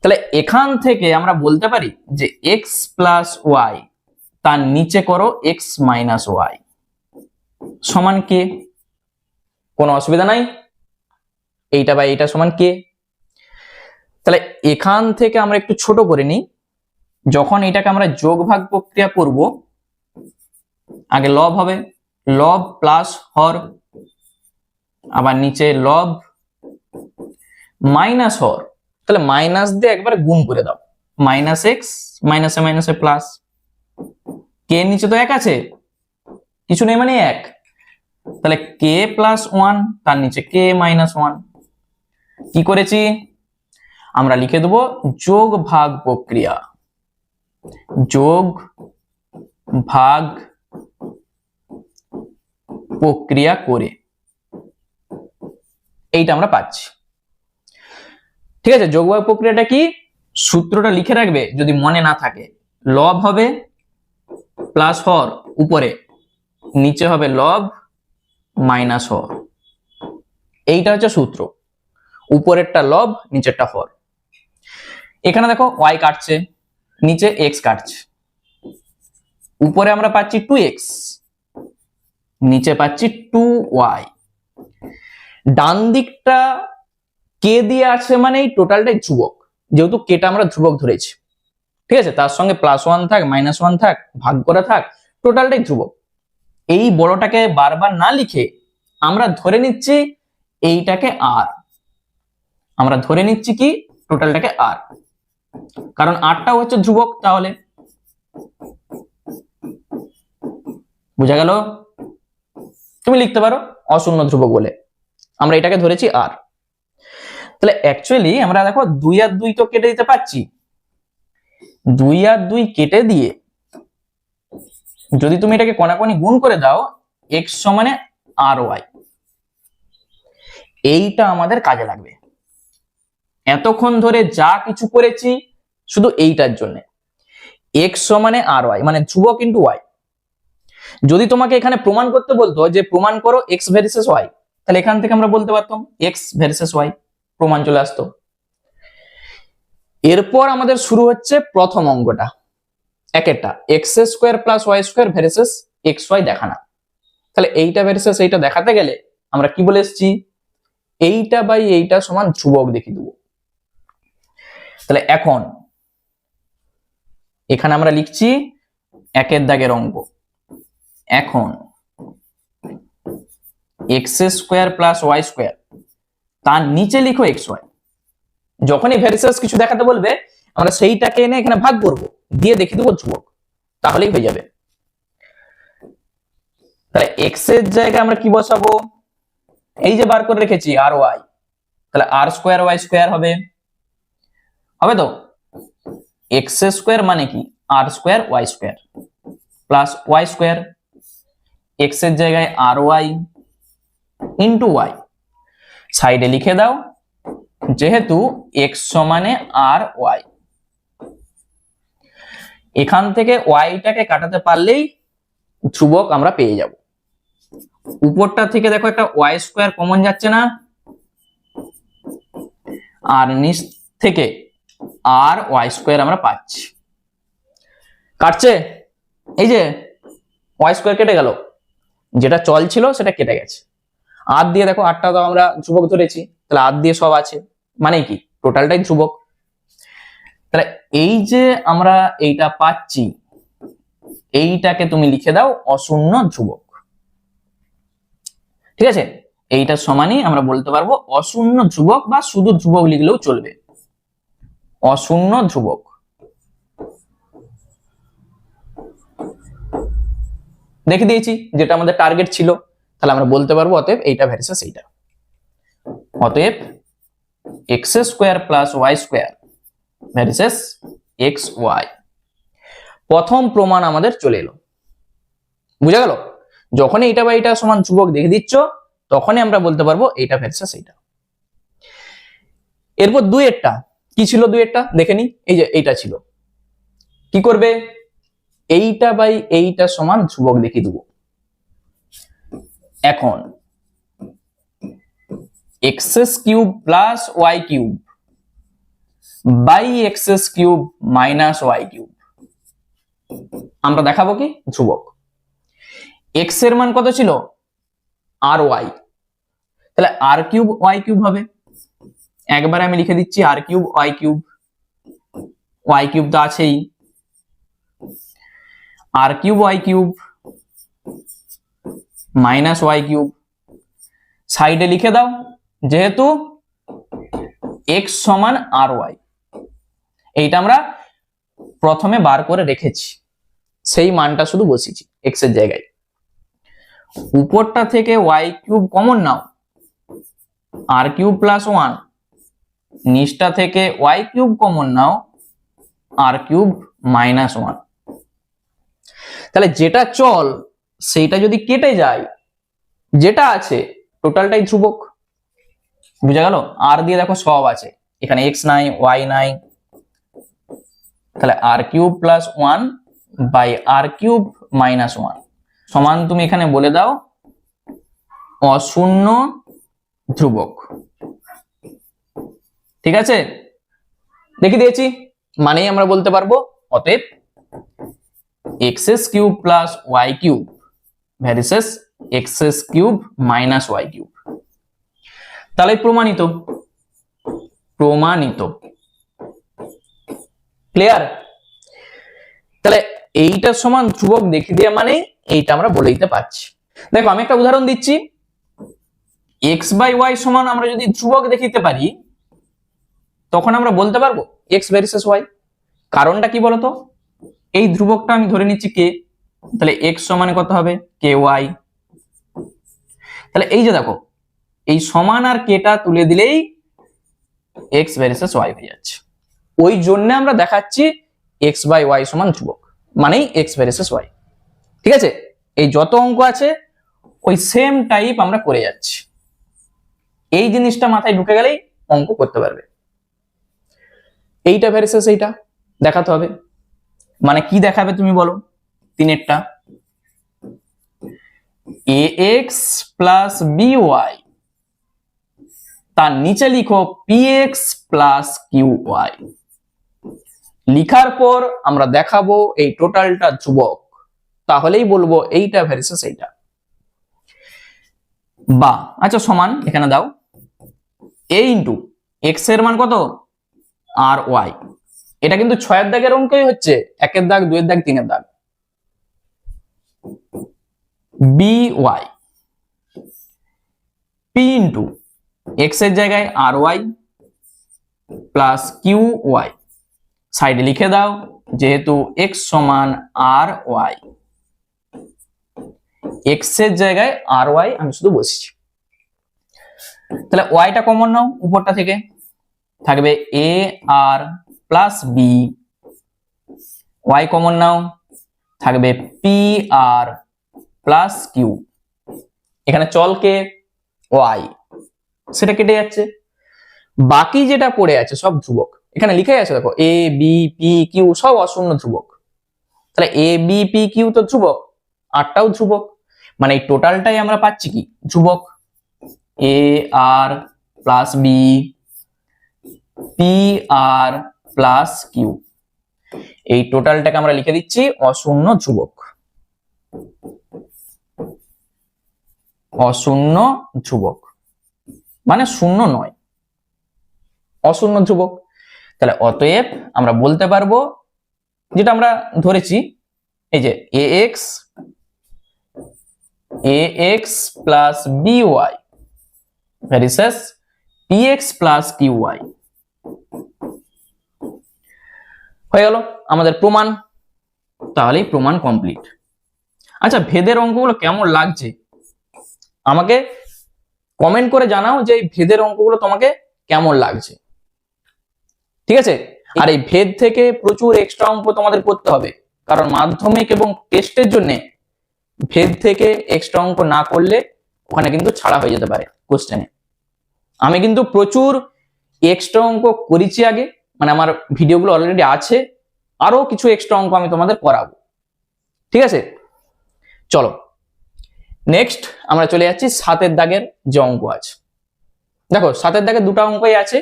তাহলে এখান থেকে আমরা বলতে পারি যে x প্লাস ওয়াই তার নিচে করো x মাইনাস ওয়াই সমান কে, কোনো অসুবিধা নাই, এইটা বা এইটা সমান কে। তাহলে এখান থেকে আমরা একটু ছোট করে নিই, যখন এটাকে আমরা যোগ ভাগ প্রক্রিয়া করব, আগে লব হবে, লব প্লাস হর, আবার নিচে লব মাইনাস হর, তাহলে মাইনাস দিয়ে একবার গুণ করে দাও, মাইনাস এক্স মাইনাসে মাইনাসে প্লাস, কে নিচে তো 1 আছে, কিছু নেই মানে 1, তাহলে কে প্লাস 1 তার নিচে কে মাইনাস 1। কি করেছি? আমরা লিখে দেবো যোগ ভাগ প্রক্রিয়া, যোগ ভাগ প্রক্রিয়া করে এইটা আমরা পাচ্ছি। ঠিক আছে, যোগ ভাগ প্রক্রিয়াটা কি? সূত্রটা লিখে রাখবে যদি মনে না থাকে, লব হবে প্লাস হর উপরে, নিচে হবে লব মাইনাস হর, এইটা হচ্ছে সূত্র। উপরেরটা লব, নিচেরটা হর। এখানে দেখো y কাটছে, নিচে x কাটছে, উপরে আমরা পাচ্ছি 2x, নিচে পাচ্ছি 2y। ডান দিকটা কে দিয়ে আছে মানে এই টোটালটাই ধ্রুবক, যেহেতু কেটা আমরা ধ্রুবক ধরেছি। ঠিক আছে, তার সঙ্গে +1 থাক -1 থাক ভাগ করে থাক, টোটালটাই ধ্রুবক। এই বড়টাকে বারবার না লিখে আমরা ধরে নিচ্ছি এইটাকে আর, আমরা ধরে নিচ্ছি কি টোটালটাকে আর, কারণ আরটাও হচ্ছে ধ্রুবক। তাহলে বুঝা গেল? তুমি লিখতে পারো অশূন্য ধ্রুবক বলে, আমরা এটাকে ধরেছি আর। তাহলে অ্যাকচুয়ালি আমরা দেখো 2 আর 2 তো কেটে দিতে পারছি, 2 আর 2 কেটে দিয়ে যদি তুমি এটাকে কোণাকোণি গুণ করে দাও, x সমানে আর ওয়াই, এইটা আমাদের কাজে লাগবে। এতক্ষণ ধরে যা কিছু করেছি শুধু এইটার জন্য, x সমানে আর ওয়াই মানে ধ্রুবক ইন্টু ওয়াই। যদি তোমাকে এখানে প্রমাণ করতে বলতো যে প্রমাণ করো x ভার্সেস ওয়াই, তাহলে এখান থেকে আমরা বলতে পারতাম x ভার্সেস ওয়াই, প্রমাণ চলে আসতো। এরপর আমাদের শুরু হচ্ছে প্রথম অঙ্কটা, একেরটা x square plus Y square versus x y দেখানা। তাহলে এইটা ভার্সেস এইটা দেখাতে গেলে আমরা কি বলে এসেছি, এইটা বাই এইটা সমান ধ্রুবক দেখিয়ে দেবো। তাহলে এখন এখানে আমরা লিখছি একের দাগের অঙ্ক। এখন X square plus Y square, তার নিচে লিখো এক্স ওয়াই। যখনই ভেরিসেস কিছু দেখাতে বলবে আমরা সেইটাকে এনে এখানে ভাগ করব, দিয়ে দেখিয়ে দেবো ধ্রুবক, তাহলেই হয়ে যাবে। তাহলে এক্স এর জায়গায় আমরা কি বসাবো, এই যে বার করে রেখেছি আর ওয়াই, তাহলে আর স্কোয়ার ওয়াই স্কোয়ার হবে, হবে তো। এক্স স্কোয়ার মানে কি r square y square plus Y square, x এর জায়গায় আর ওয়াই ইন্টু ওয়াই, সাইডে লিখে দাও যেহেতু এক্স সমানে আর ওয়াই। এখান থেকে ওয়াইটাকে কাটাতে পারলেই ধ্রুবক আমরা পেয়ে যাব। উপরটা থেকে দেখো একটা ওয়াই স্কোয়ার কমন যাচ্ছে না, আর নিচ থেকে আর ওয়াই স্কোয়ার আমরা পাচ্ছি। কাটছে, এই যে ওয়াই স্কোয়ার কেটে গেল, যেটা চল ছিল সেটা কেটে গেছে। আর দিয়ে দেখো আটটা তো আমরা ধ্রুবক ধরেছি, তাহলে আর দিয়ে সব আছে, মানে কি টোটালটাই ধ্রুবক। তাহলে এই যে আমরা এইটা পাচ্ছি, এইটাকে তুমি লিখে দাও অশূন্য ধ্রুবক। ঠিক আছে, এইটার সমানই আমরা বলতে পারবো অশূন্য ধ্রুবক, বা শুধু ধ্রুবক লিখলেও চলবে, অশূন্য ধ্রুবক। দেখে দিয়েছি যেটা আমাদের টার্গেট ছিল, তাহলে আমরা বলতে পারবো অতএব এইটা ভার্সেস এইটা। অতএব X square plus Y square versus x Y. প্রথম প্রমাণ আমাদের চলে এলো, বুঝা গেল। যখনই এইটা বা এইটা সমান ধ্রুবক দেখে দিচ্ছ তখনই আমরা বলতে পারবো এইটা ভার্সেস এইটা। এরপর দুইয়েরটা কি ছিল, দুইয়েরটা দেখে নি। এই যে এইটা ছিল, কি করবে, এইটা বাই এইটা সমান ধ্রুবক দেখিয়ে দেবো। এখন X cube plus Y cube by X cube minus Y cube আমরা দেখাবো কি ধ্রুবক। এক্স এর মান কত ছিল, আর ওয়াই, তাহলে আর কিউব ওয়াই কিউব হবে। একবার আমি লিখে দিচ্ছি আর কিউব ওয়াই কিউব তো আছেই, r cube y cube minus Y cube, সাইডে লিখে দাও যেহেতু এক্স সমান আর ওয়াই, এইটা আমরা প্রথমে বার করে রেখেছি, সেই মানটা শুধু বসিয়েছি এক্স এর জায়গায়। উপরটা থেকে ওয়াই কিউব কমন নাও, আর কিউব প্লাস ওয়ান, নিচটা থেকে ওয়াই কিউব কমন নাও, আর কিউব মাইনাস ওয়ান। তাহলে যেটা চল সেইটা যদি কেটে যায়, যেটা আছে টোটালটাই ধ্রুবক, বুঝা গেল। আর দিয়ে দেখো সব আছে, এখানে এক্স নাই ওয়াই নাই, তাহলে r cube plus one by r cube minus one সমান তুমি এখানে বলে দাও অশূন্য ধ্রুবক। ঠিক আছে, দেখে দিয়েছি, মানেই আমরা বলতে পারবো অতএব X cube plus Y cube versus X cube minus Y cube. তাহলে প্রমাণিত, প্রমাণিত, ক্লিয়ার। তাহলে এইটা সমান ধ্রুবক দেখিয়ে দেওয়া মানে এইটা আমরা বলে দিতে পারছি। দেখো আমি একটা উদাহরণ দিচ্ছি, এক্স বাই ওয়াই সমান আমরা যদি ধ্রুবক দেখিতে পারি তখন আমরা বলতে পারবো এক্স ভার্সেস ওয়াই। কারণটা কি বলতো, এই ধ্রুবকটা আমি ধরে নিচ্ছি কে, তাহলে এক্স সমান কত হবে কে ওয়াই। তাহলে এই যে দেখো এই সমান আর কেটা তুলে দিলেই এক্স ভার্সেস ওয়াই হয়ে যাচ্ছে। ওই জন্য আমরা দেখাচ্ছি এক্স বাই ওয়াই সমান ধ্রুবক, মানেই এক্স ভার্সেস ওয়াই। ঠিক আছে, এই যত অঙ্ক আছে ওই সেম টাইপ আমরা করে যাচ্ছি, এই জিনিসটা মাথায় ঢুকে গেলেই অঙ্ক করতে পারবে। এইটা ভার্সেস এইটা দেখাতে হবে, মানে কি দেখাবে তুমি বলো, তিনেরটা A X plus B Y, তার নিচে লিখো P X plus Q Y. লিখার পর আমরা দেখাবো এই টোটালটা ধ্রুবক, তাহলেই বলবো এইটা ভার্সেস এইটা। বা আচ্ছা সমান এখানে দাও a ইন্টু এক্স এর মান কত আর ওয়াই। এটা কিন্তু 6 এর দাগের অঙ্কই হচ্ছে, 1 এর দাগ 2 এর দাগ 3 এর দাগ। B Y P into X এর জায়গায় আর ওয়াই প্লাস কিউ ওয়াই। সাইডে লিখে দাও যেহেতু এক্স সমান আর ওয়াই, এক্স এর জায়গায় আর ওয়াই আমি শুধু বসেছি। তাহলে ওয়াইটা কমন নাও, উপরটা থেকে থাকবে এ আর প্লাস বি, ওয়াই কমন নাও থাকবে পি আর প্লাস কিউ। এখানে চলকে ওয়াই সেটা কেটে যাচ্ছে, বাকি যেটা পড়ে আছে সব ধ্রুবক। এখানে লিখে আছে দেখো এ বি পি কিউ সব অশূন্য ধ্রুবক। তাহলে এ বি পি কিউ তো ধ্রুবক, আটটাও ধ্রুবক, মানে এই টোটালটাই আমরা পাচ্ছি কি ধ্রুবক। এ আর plus B P R plus Q, এই টোটালটাকে আমরা লিখে দিচ্ছি অশূন্য ধ্রুবক। অশূন্য ধ্রুবক মানে শূন্য নয়, অশূন্য ধ্রুবক। তাহলে অতএব আমরা বলতে পারবো যেটা আমরা ধরেছি, এই যে ax plus by versus px plus qy হয়ে গেল আমাদের প্রমাণ। তাহলেই প্রমাণ কমপ্লিট। আচ্ছা ভেদের অঙ্কগুলো কেমন লাগছে আমাকে কমেন্ট করে জানাও যে এই ভেদের অঙ্কগুলো তোমাকে কেমন লাগছে, ঠিক আছে? আর এই ভেদ থেকে প্রচুর এক্সট্রা অঙ্ক তোমাদের করতে হবে, কারণ মাধ্যমিক এবং টেস্টের জন্য ভেদ থেকে এক্সট্রা অঙ্ক না করলে ওখানে কিন্তু ছাড়া হয়ে যেতে পারে কোশ্চেনে। আমি কিন্তু প্রচুর এক্সট্রা অঙ্ক করেছি আগে, মানে আমার ভিডিওগুলো অলরেডি আছে, আরো কিছু এক্সট্রা অঙ্ক আমি তোমাদের করাবো, ঠিক আছে? চলো নেক্সট আমরা চলে যাচ্ছি 7 এর দাগের যে অঙ্ক আছে। দেখো 7 এর দাগের দুটো অঙ্কই আছে,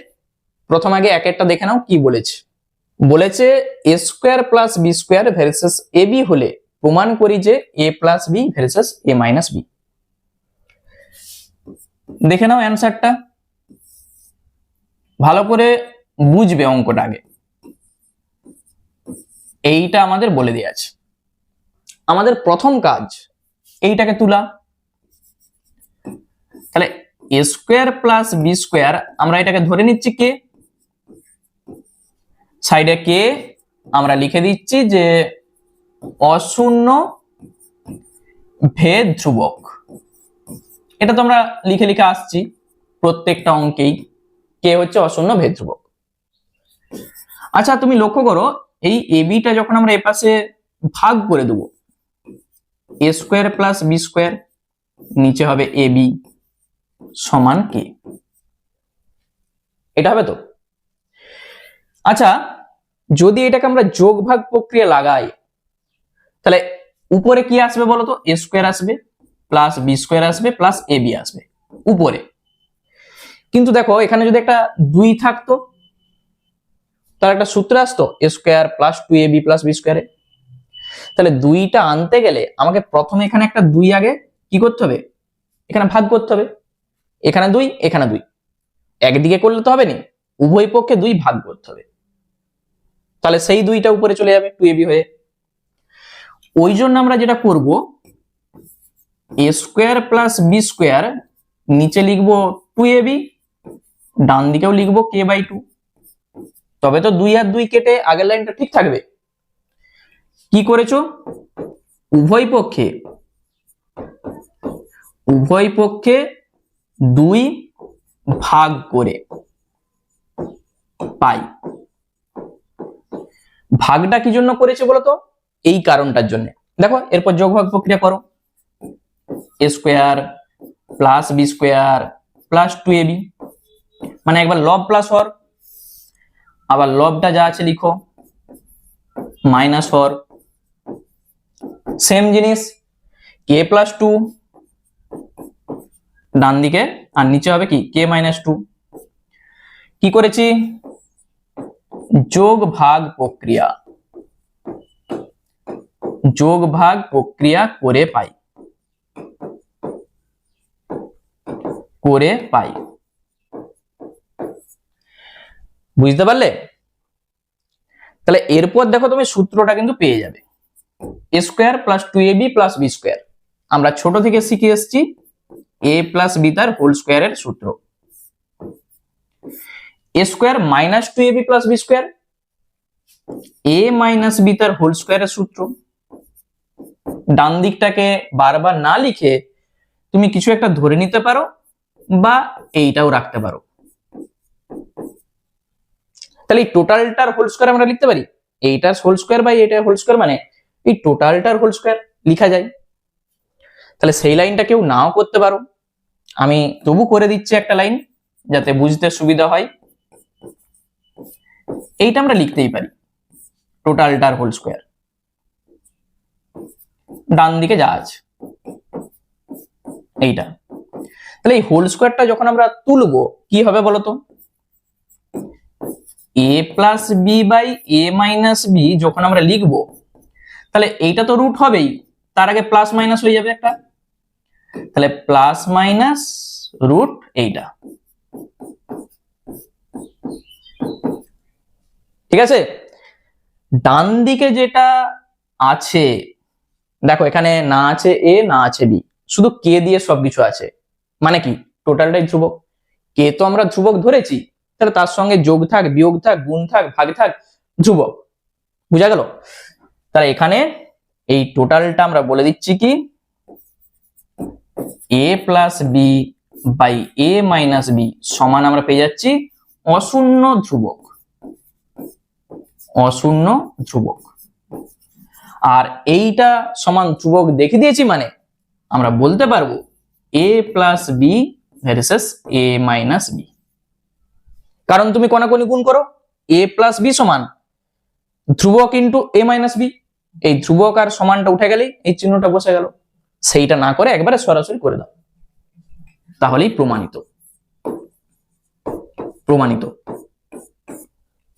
প্রথম আগে এক একটা দেখে নাও কি বলেছে। বলেছে a square plus b square versus a b হলে প্রমাণ করি যে a plus B versus A minus b. দেখে নাও অ্যান্সারটা, ভালো করে বুঝবে অঙ্কটা আগে। এইটা আমাদের বলে দেওয়া আছে, আমাদের প্রথম কাজ এইটাকে তুলা। তাহলে এ স্কোয়ার প্লাস বি স্কোয়ার আমরা এটাকে ধরে নিচ্ছি কে, সাইডে কে আমরা লিখে দিচ্ছি যে অশূন্য ভেদ ধ্রুবক। এটা তো আমরা লিখে লিখে আসছি প্রত্যেকটা অঙ্কেই, কে হচ্ছে অশূন্য ভেদ ধ্রুবক। আচ্ছা তুমি লক্ষ্য করো এই এ বিটা যখন আমরা এপাশে ভাগ করে দেবো, এ স্কোয়ার প্লাস বি স্কোয়ার নিচে হবে এ বি সমান কে, এটা হবে তো? আচ্ছা যদি এটাকে আমরা যোগ ভাগ প্রক্রিয়া লাগাই তাহলে উপরে কি আসবে বলতো, এ স্কোয়ার আসবে প্লাস বি স্কোয়ার আসবে প্লাস এ বি আসবে উপরে। কিন্তু দেখো এখানে যদি একটা 2 থাকতো তার একটা সূত্র আসতো a square plus 2ab plus b স্কোয়ারে। তাহলে 2টা আনতে গেলে আমাকে প্রথমে এখানে একটা 2 আগে কি করতে হবে, এখানে ভাগ করতে হবে। এখানে 2 এখানে 2, একদিকে করলে তো হবে না, উভয় পক্ষে 2 ভাগ করতে হবে। তাহলে সেই 2টা উপরে চলে যাবে 2ab হয়ে। ওই জন্য আমরা যেটা করব এ স্কোয়ার প্লাস বি স্কোয়ার নিচে লিখবো 2ab, ডান দিকেও লিখবো k/2। তবে তো 2 আর 2 কেটে আগের লাইনটা ঠিক থাকবে। কি করেছো, উভয় পক্ষে 2 ভাগ করে পাই। ভাগটা কি জন্য করেছে বলতো, এই কারণটার জন্য। দেখো এরপর যোগ ভাগ প্রক্রিয়া করো, a square plus b square plus 2ab, মানে একবার লব প্লাস হর, আবার লবটা যা আছে লিখো মাইনাস হর। সেম জিনিস কে প্লাস 2 ডান দিকে আর নিচে হবে কি কে মাইনাস 2। কি করেছি যোগ ভাগ প্রক্রিয়া, যোগ ভাগ প্রক্রিয়া করে পাই, করে পাই। বুঝতে পারলে? তাহলে এরপর দেখো তুমি সূত্রটা কিন্তু পেয়ে যাবে, a square plus 2ab plus b square. আমরা ছোট থেকে শিখে এসেছি a প্লাস b তার হোল স্কয়ারের সূত্র। a square minus 2ab plus b square, a minus b তার হোল স্কয়ারের সূত্র। ডান দিকটাকে বারবার না লিখে তুমি কিছু একটা ধরে নিতে পারো বা এইটাও রাখতে পারো। তাহলে এই টোটালটার হোল স্কয়ার আমরা লিখতে পারি এইটার হোল স্কয়ার বাই এইটার হোল স্কয়ার, মানে এই টোটালটার হোল স্কয়ার লিখা যায়। তাহলে সেই লাইনটা কেউ নাও করতে পারো, আমি তবু করে দিচ্ছি একটা লাইন যাতে বুঝতে সুবিধা হয়। এইটা আমরা লিখতেই পারি টোটালটার হোল স্কয়ার, ডান দিকে যা আছে এইটা। তাহলে এই হোল স্কয়ারটা যখন আমরা তুলবো কি হবে বলতো, a plus B by A minus B যখন আমরা লিখবো তাহলে এইটা তো রুট হবেই, তার আগে প্লাস মাইনাস হয়ে যাবে একটা, তাহলে প্লাস মাইনাস রুট এইটা। ঠিক আছে? ডান দিকে যেটা আছে দেখো এখানে না আছে এ না আছে বি, শুধু কে দিয়ে সবকিছু আছে, মানে কি টোটালটাই ধ্রুবক। কে তো আমরা ধ্রুবক ধরেছি, তাহলে তার সঙ্গে যোগ থাক বিয়োগ থাক গুণ থাক ভাগ থাক ধ্রুবক। বুঝা গেল? তাহলে এখানে এই টোটালটা আমরা বলে দিচ্ছি কি a plus B by A minus B সমান আমরা পেয়ে যাচ্ছি অশূন্য ধ্রুবক, অশূন্য ধ্রুবক। আর এইটা সমান ধ্রুবক দেখে দিয়েছি মানে আমরা বলতে পারবো a plus B versus A minus B. কারণ তুমি কোনাকুনি গুণ করো, a প্লাস বি সমান ধ্রুবক ইন্টু এ মাইনাস বি, এই ধ্রুবক আর সমানটা উঠে গেলেই এই চিহ্নটা বসে গেল। সেইটা না করে একবারে সরাসরি করে দাও, তাহলেই প্রমাণিত। প্রমাণিত।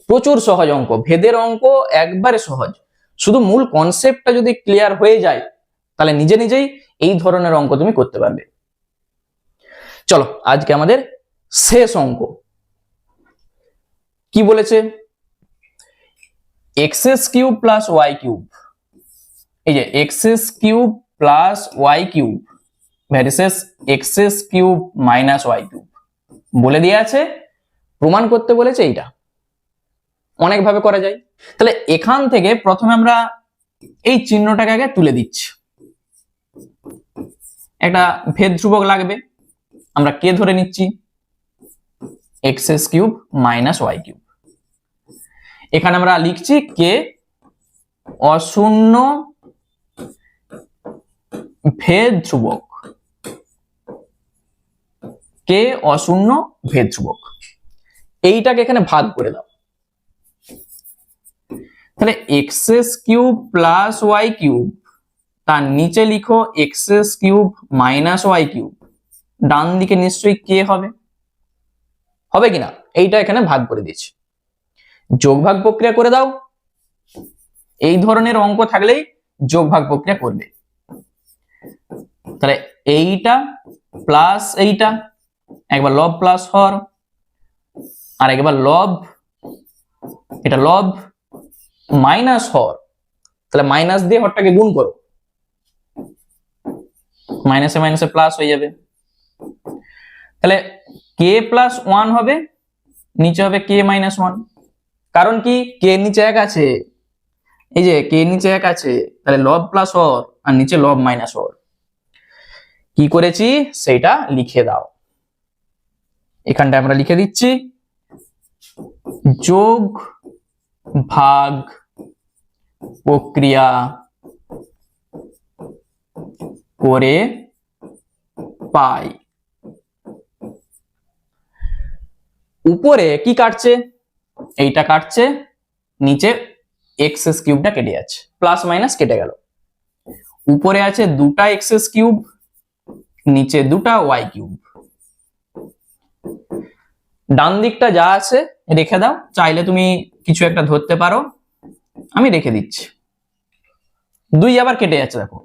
প্রচুর সহজ অঙ্ক, ভেদের অঙ্ক একবারে সহজ, শুধু মূল কনসেপ্টটা যদি ক্লিয়ার হয়ে যায় তাহলে নিজে নিজেই এই ধরনের অঙ্ক তুমি করতে পারবে। চলো আজকে আমাদের শেষ অঙ্ক কি বলেছে, X cube plus Y cube, এই যে X cube plus Y cube versus X cube minus Y cube বলে দিয়ে আছে, প্রমাণ করতে বলেছে। এইটা অনেক ভাবে করা যায়। তাহলে এখান থেকে প্রথমে আমরা এই চিহ্নটাকে আগে তুলে দিচ্ছি, একটা ভেদ ধ্রুবক লাগবে, আমরা কে ধরে নিচ্ছি X cube minus Y cube. এখানে আমরা লিখছি কে অশূন্য ভেদ ধ্রুবক, কে অশূন্য ভেদ ধ্রুবক। এইটাকে এখানে ভাগ করে দাও, তাহলে x cube plus Y cube তার নিচে লিখো x cube minus Y cube, ডান দিকে নিশ্চয়ই কে হবে, হবে কিনা, এইটা এখানে ভাগ করে দিয়েছি। যোগ ভাগ প্রক্রিয়া করে দাও, এই ধরনের অঙ্ক থাকলেই যোগ ভাগ প্রক্রিয়া করবে। তাহলে এইটা প্লাস এইটা, একবার লব প্লাস হর আর একবার লব, এটা লব মাইনাস হর, তাহলে মাইনাস দিয়ে হরটাকে গুণ করো, মাইনাসে মাইনাসে প্লাস হয়ে যাবে। তাহলে কে প্লাস ওয়ান হবে, নিচে হবে কে মাইনাস ওয়ান, কারণ কি কে নিচে এক আছে, এই যে কে নিচে এক আছে, তাহলে লব প্লাস হর আর নিচে লব মাইনাস হর। কি করেছি সেটা লিখে দাও, এখানটা আমরা লিখে দিচ্ছি যোগ ভাগ প্রক্রিয়া করে পাই। উপরে কি কাটছে, এইটা কাটছে, নিচে এক্স কিউবটা কেটে যাচ্ছে, প্লাস মাইনাস কেটে গেল। উপরে আছে দুটা এক্স কিউব, নিচে দুটা ওয়াই কিউব। ডান দিকটা যা আছে রেখে দাও, চাইলে তুমি কিছু একটা ধরতে পারো, আমি রেখে দিচ্ছি। 2 আবার কেটে যাচ্ছে দেখো।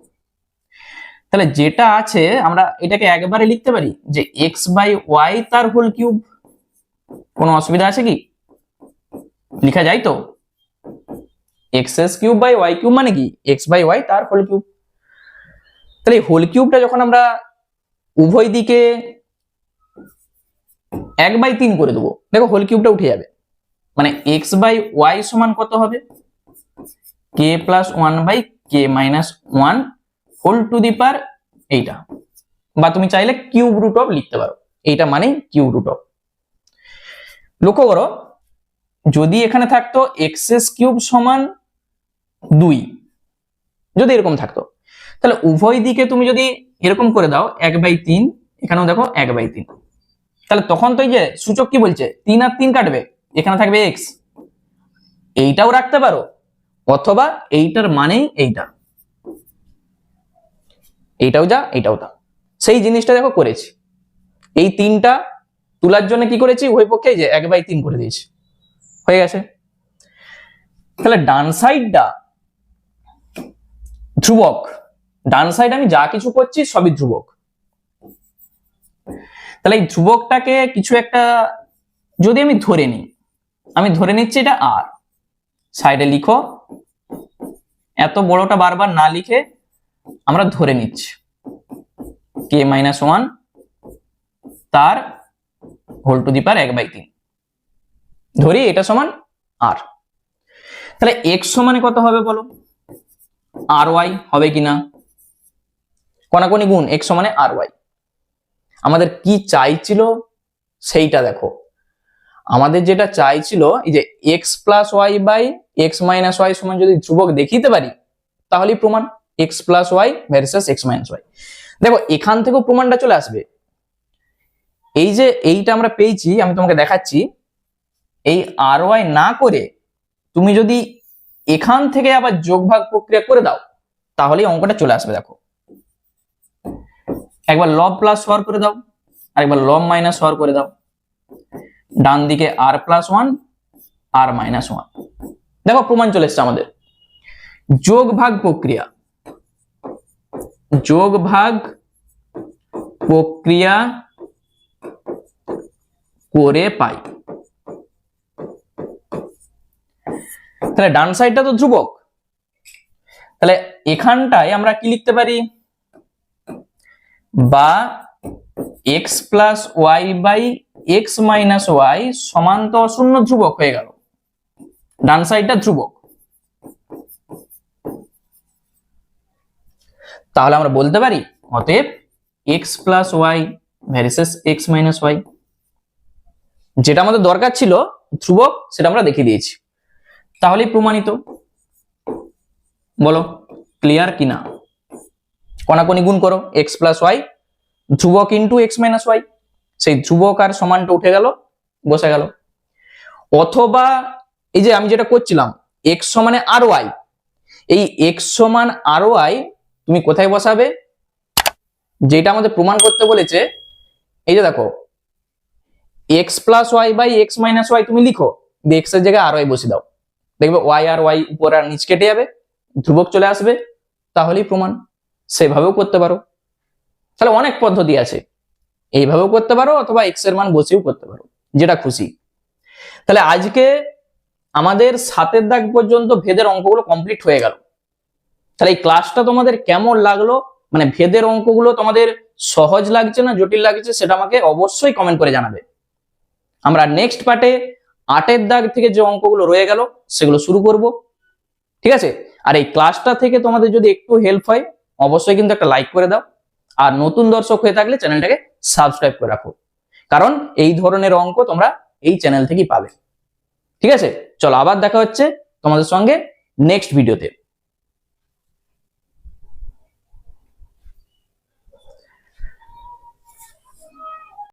তাহলে যেটা আছে আমরা এটাকে একবারে লিখতে পারি যে x/y তার হোল কিউব। কোনো অসুবিধা আছে কি? লেখা যায় তো? x³/y³ মানে কি x/y তার হোল কিউব। তাহলে এই হোল কিউবটা যখন আমরা উভয় দিকে 1/3 করে দেবো, দেখো হোল কিউবটা উঠে যাবে, মানে x/y সমান কত হবে? k + 1/k-1 whole to the power এইটা, বা তুমি চাইলে কিউব রুট অফ লিখতে পারো, এইটা মানে কিউব রুট অফ। লক্ষ্য করো, যদি এখানে থাকতো x³ সমান 2, যদি এরকম থাকতো, তাহলে উভয় দিকে তুমি যদি এরকম করে দাও 1/3, এখানেও দেখো 1/3, তাহলে তখন তো এই যে সূচক কি বলছে 3 আর 3 কাটবে, এখানে থাকবে x, এইটাও রাখতে পারো, অথবা এইটার মানেই এইটা, এইটাও যা এইটাও তা, সেই জিনিসটা দেখো করেছি। এই 3টা তোলার জন্য কি করেছি, উভয় পক্ষে যে 1/3 করে দিয়েছি, হয়ে গেছে। তাহলে ডান সাইডটা ধ্রুবক, ডান সাইড আমি যা কিছু করছি সবই ধ্রুবক। তাহলে এই ধ্রুবকটাকে কিছু একটা যদি আমি ধরে নিই, আমি ধরে নিচ্ছি এটা আর, সাইডে লিখো, এত বড়টা বারবার না লিখে আমরা ধরে নিচ্ছি k-1 তার হোল টু দি পাওয়ার 1/3, ধরি এটা সমান আর। তাহলে x সমানে কত হবে বলো? ry হবে কিনা? কোনাকুনি গুণ, x সমানে ry। আমাদের কি চাইছিল সেইটা দেখো, আমাদের যেটা চাইছিল এই যে x + y/x-y সমান যদি ধ্রুবক দেখিতে পারি, তাহলেই প্রমাণ x + y ভার্সেস x-y। দেখো এখান থেকেও প্রমাণটা চলে আসবে। এই যে এইটা আমরা পেয়েছি, আমি তোমাকে দেখাচ্ছি, এই ry না করে তুমি যদি এখান থেকে আবার যোগ ভাগ প্রক্রিয়া করে দাও, তাহলেই অঙ্কটা চলে আসবে। দেখো একবার লব প্লাস হর করে দাও, আর একবার লব মাইনাস হর করে দাও, ডান দিকে r+1 r-1, দেখো প্রমাণ চলে এসছে আমাদের। যোগ ভাগ প্রক্রিয়া, যোগ ভাগ প্রক্রিয়া করে পাই। তাহলে ডান সাইডটা তো ধ্রুবক, তাহলে এখানটায় আমরা কি লিখতে পারি, বা x + y/x-y সমান তো অশূন্য ধ্রুবক হয়ে গেল, ডান সাইডটা ধ্রুবক। তাহলে আমরা বলতে পারি অতএব x + y ভার্সেস x-y, যেটা আমাদের দরকার ছিল ধ্রুবক, সেটা আমরা দেখিয়ে দিয়েছি, তাহলেই প্রমাণিত। বলো ক্লিয়ার কিনা? কোনাকুনি গুণ করো, x + y ধ্রুবক ইন্টু x-y, সেই ধ্রুবক আর সমানটা উঠে গেল, বসে গেল। অথবা এই যে আমি যেটা করছিলাম x সমানে ry, এই x সমান ry তুমি কোথায় বসাবে, যেটা আমাদের প্রমাণ করতে বলেছে, এই যে দেখো x + y/x-y তুমি লিখো, x এর জায়গায় ry বসে দাও, দেখবে y আর y উপর আর নিচ কেটে যাবে, ধ্রুবক চলে আসবে, তাহলেই প্রমাণ। সেভাবেও করতে পারো। তাহলে অনেক পদ্ধতি আছে, এইভাবেও করতে পারো, অথবা x এর মান বসিয়েও করতে পারো, যেটা খুশি। তাহলে আজকে আমাদের 7 দাগ পর্যন্ত ভেদের অঙ্কগুলো কমপ্লিট হয়ে গেল। তাহলে এই ক্লাসটা তোমাদের কেমন লাগলো, মানে ভেদের অঙ্কগুলো তোমাদের সহজ লাগছে না জটিল লাগছে, সেটা আমাকে অবশ্যই কমেন্ট করে জানাবে। আমরা নেক্সট পার্টে 8 দাগ থেকে যে অঙ্কগুলো রয়ে গেল সেগুলো শুরু করব, ঠিক আছে? আর এই ক্লাসটা থেকে তোমাদের যদি একটু হেল্প হয়, অবশ্যই কিন্তু একটা লাইক করে দাও, আর নতুন দর্শক হয়ে থাকলে চ্যানেলটাকে সাবস্ক্রাইব করে রাখো, কারণ এই ধরনের অঙ্ক তোমরা এই চ্যানেল থেকেই পাবে। ঠিক আছে, চলো আবার দেখা হচ্ছে তোমাদের সঙ্গে নেক্সট ভিডিওতে।